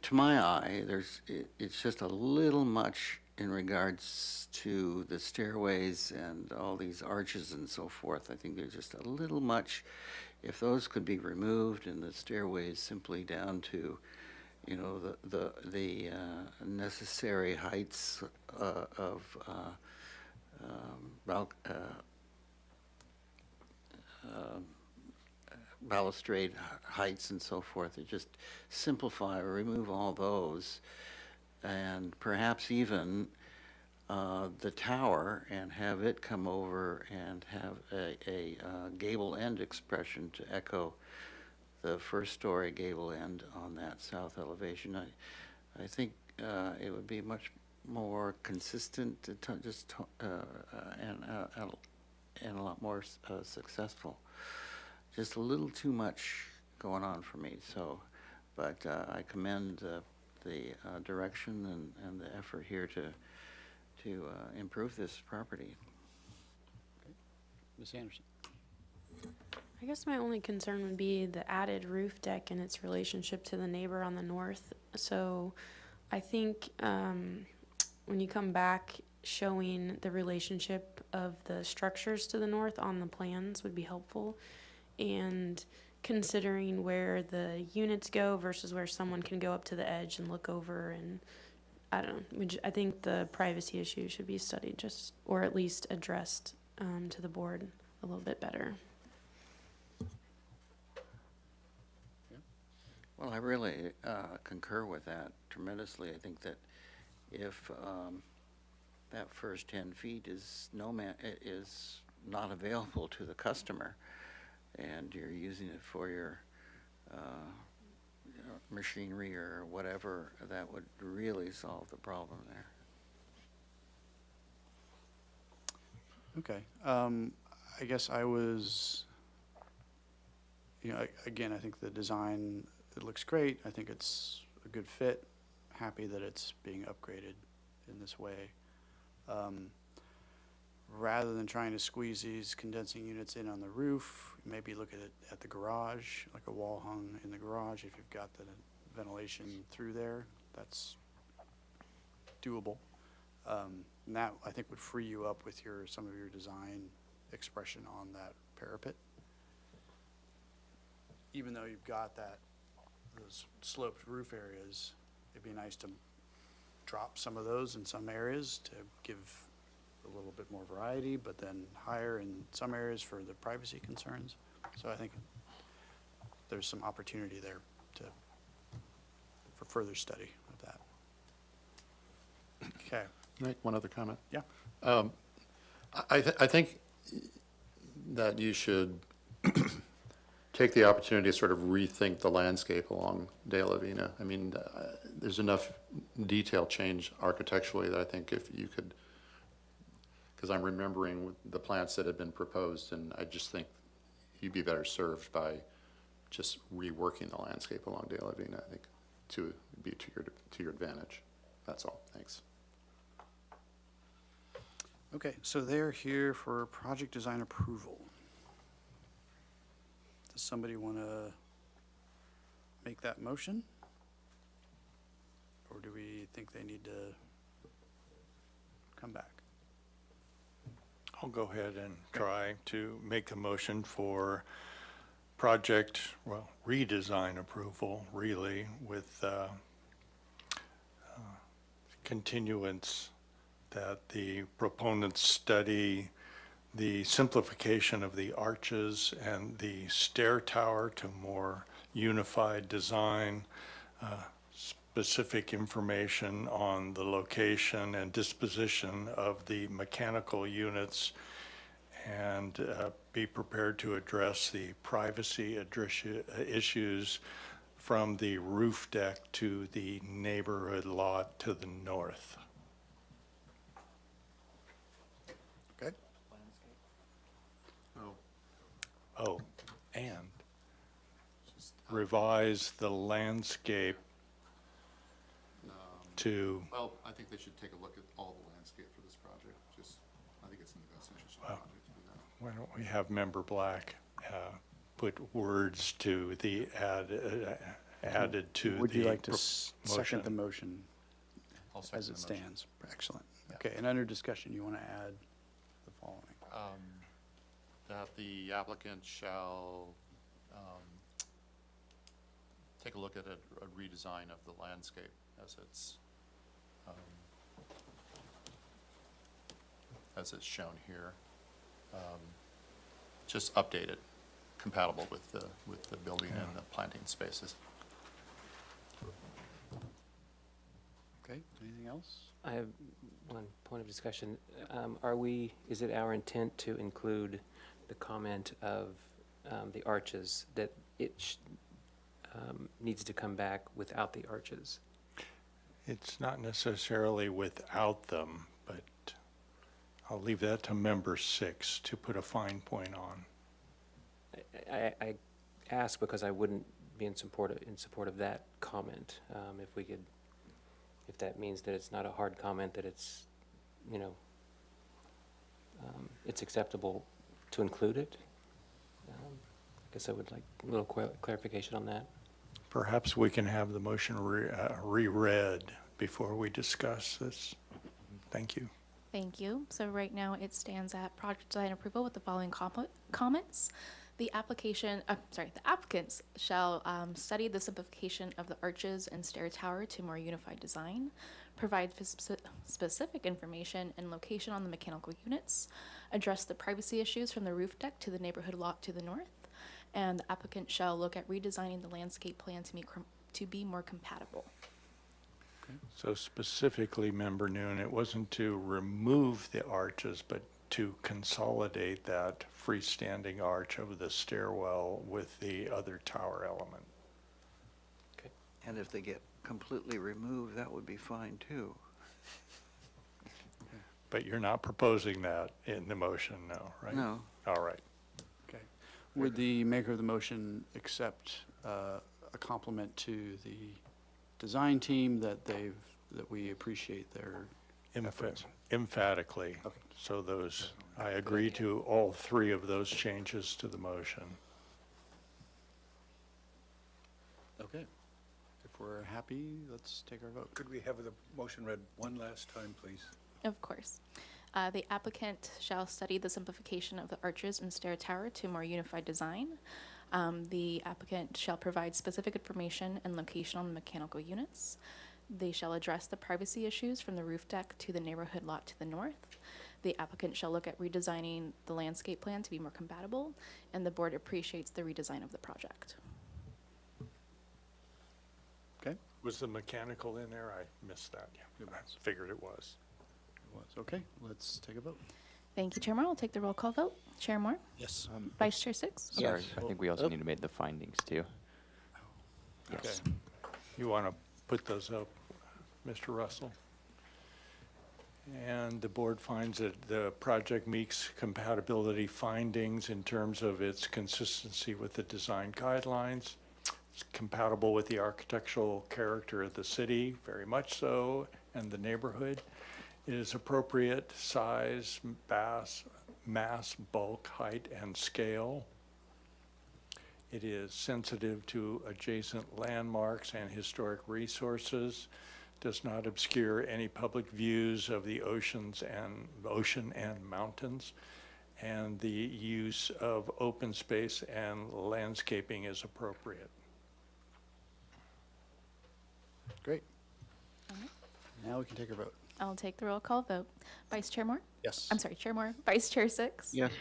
To my eye, it's just a little much in regards to the stairways and all these arches and so forth. I think there's just a little much. If those could be removed and the stairways simply down to, you know, the necessary heights of balustrade heights and so forth, to just simplify or remove all those, and perhaps even the tower, and have it come over and have a gable end expression to echo the first story gable end on that south elevation. I think it would be much more consistent and a lot more successful. Just a little too much going on for me. So, but I commend the direction and the effort here to improve this property. Okay. Ms. Anderson? I guess my only concern would be the added roof deck and its relationship to the neighbor on the north. So I think when you come back, showing the relationship of the structures to the north on the plans would be helpful, and considering where the units go versus where someone can go up to the edge and look over, and I don't know, I think the privacy issue should be studied, or at least addressed to the board a little bit better. Well, I really concur with that tremendously. I think that if that first 10 feet is not available to the customer, and you're using it for your machinery or whatever, that would really solve the problem there. Okay, I guess I was, again, I think the design, it looks great. I think it's a good fit. Happy that it's being upgraded in this way. Rather than trying to squeeze these condensing units in on the roof, maybe look at it at the garage, like a wall hung in the garage. If you've got the ventilation through there, that's doable. And that, I think, would free you up with some of your design expression on that parapet. Even though you've got those sloped roof areas, it'd be nice to drop some of those in some areas to give a little bit more variety, but then higher in some areas for the privacy concerns. So I think there's some opportunity there for further study of that. Okay. Make one other comment? Yeah. I think that you should take the opportunity to sort of rethink the landscape along De La Vina. I mean, there's enough detail change architecturally that I think if you could, because I'm remembering the plants that have been proposed, and I just think you'd be better served by just reworking the landscape along De La Vina, I think, to be to your advantage. That's all. Thanks. Okay, so they're here for project design approval. Does somebody want to make that motion? Or do we think they need to come back? I'll go ahead and try to make a motion for project, redesign approval, really, with continuance that the proponents study the simplification of the arches and the stair tower to more unified design, specific information on the location and disposition of the mechanical units, and be prepared to address the privacy issues from the roof deck to the neighborhood lot to the north. Okay. Oh, and revise the landscape to, Well, I think they should take a look at all the landscape for this project. I think it's in the best interest of the project to do that. why don't we have Member Black put words to the added to the Would you like to motion. second the motion I'll second as the it motion. stands? Excellent. Yeah. Okay, and under discussion, you want to add the following? That the applicant shall take a look at a redesign of the landscape as it's shown here. Just update it, compatible with the building and the planting spaces. Okay, anything else? I have one point of discussion. Is it our intent to include the comment of the arches, that it needs to come back without the arches? It's not necessarily without them, but I'll leave that to member 6 to put a fine point on. I ask because I wouldn't be in support of that comment. If that means that it's not a hard comment, that it's, it's acceptable to include it. I guess I would like a little clarification on that. Perhaps we can have the motion reread before we discuss this. Thank you. Thank you. So right now it stands at project design approval with the following comments. The applicants shall study the simplification of the arches and stair tower to more unified design, provide specific information and location on the mechanical units, address the privacy issues from the roof deck to the neighborhood lot to the north, and the applicant shall look at redesigning the landscape plan to be more compatible. So specifically, Member Noon, it wasn't to remove the arches, but to consolidate that freestanding arch over the stairwell with the other tower element. Okay. And if they get completely removed, that would be fine too. But you're not proposing that in the motion, no, right? No. All right. Okay. Would the maker of the motion accept a compliment to the design team that that we appreciate their efforts? Emphatically. Okay. So those, I agree to all three of those changes to the motion. Okay. If we're happy, let's take our vote. Could we have the motion read one last time, please? Of course. The applicant shall study the simplification of the arches and stair tower to a more unified design. The applicant shall provide specific information and location on the mechanical units. They shall address the privacy issues from the roof deck to the neighborhood lot to the north. The applicant shall look at redesigning the landscape plan to be more compatible, and the board appreciates the redesign of the project. Okay. Was the mechanical in there? I missed that. It I was. figured it was. It was. Okay, let's take a vote. Thank you, Chair Moore. I'll take the roll call vote. Chair Moore? Yes. Vice Chair Six? Sorry, Yes. I think we also Oh. need to make the findings too. Okay. Yes. You want to put those up, Mr. Russell? And the board finds that the project meets compatibility findings in terms of its consistency with the design guidelines. It's compatible with the architectural character of the city, very much so, and the neighborhood. It is appropriate size, mass, bulk, height, and scale. It is sensitive to adjacent landmarks and historic resources, does not obscure any public views of the ocean and mountains, and the use of open space and landscaping is appropriate. Great. All right. Now we can take a vote. I'll take the roll call vote. Vice Chair Moore? Yes. I'm sorry, Chair Moore. Vice Chair Six? Yes.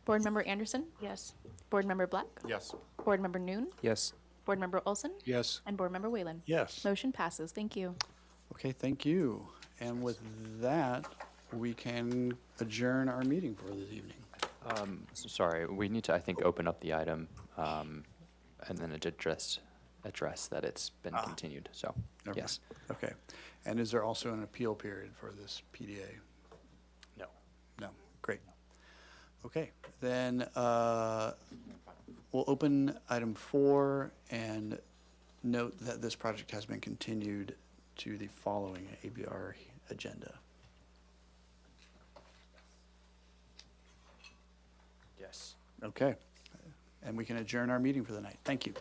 Board Member Anderson? Yes. Board Member Black? Yes. Board Member Noon? Yes. Board Member Olson? Yes. And Board Member Whalen? Yes. Motion passes. Thank you. Okay, thank you. And with that, we can adjourn our meeting for this evening. Sorry, we need to, I think, open up the item, and then address that it's been continued, so, Never yes. mind. Okay. And is there also an appeal period for this PDA? No. No. Great. Okay, then we'll open item 4 and note that this project has been continued to the following ABR agenda. Yes. Okay. And we can adjourn our meeting for the night. Thank you.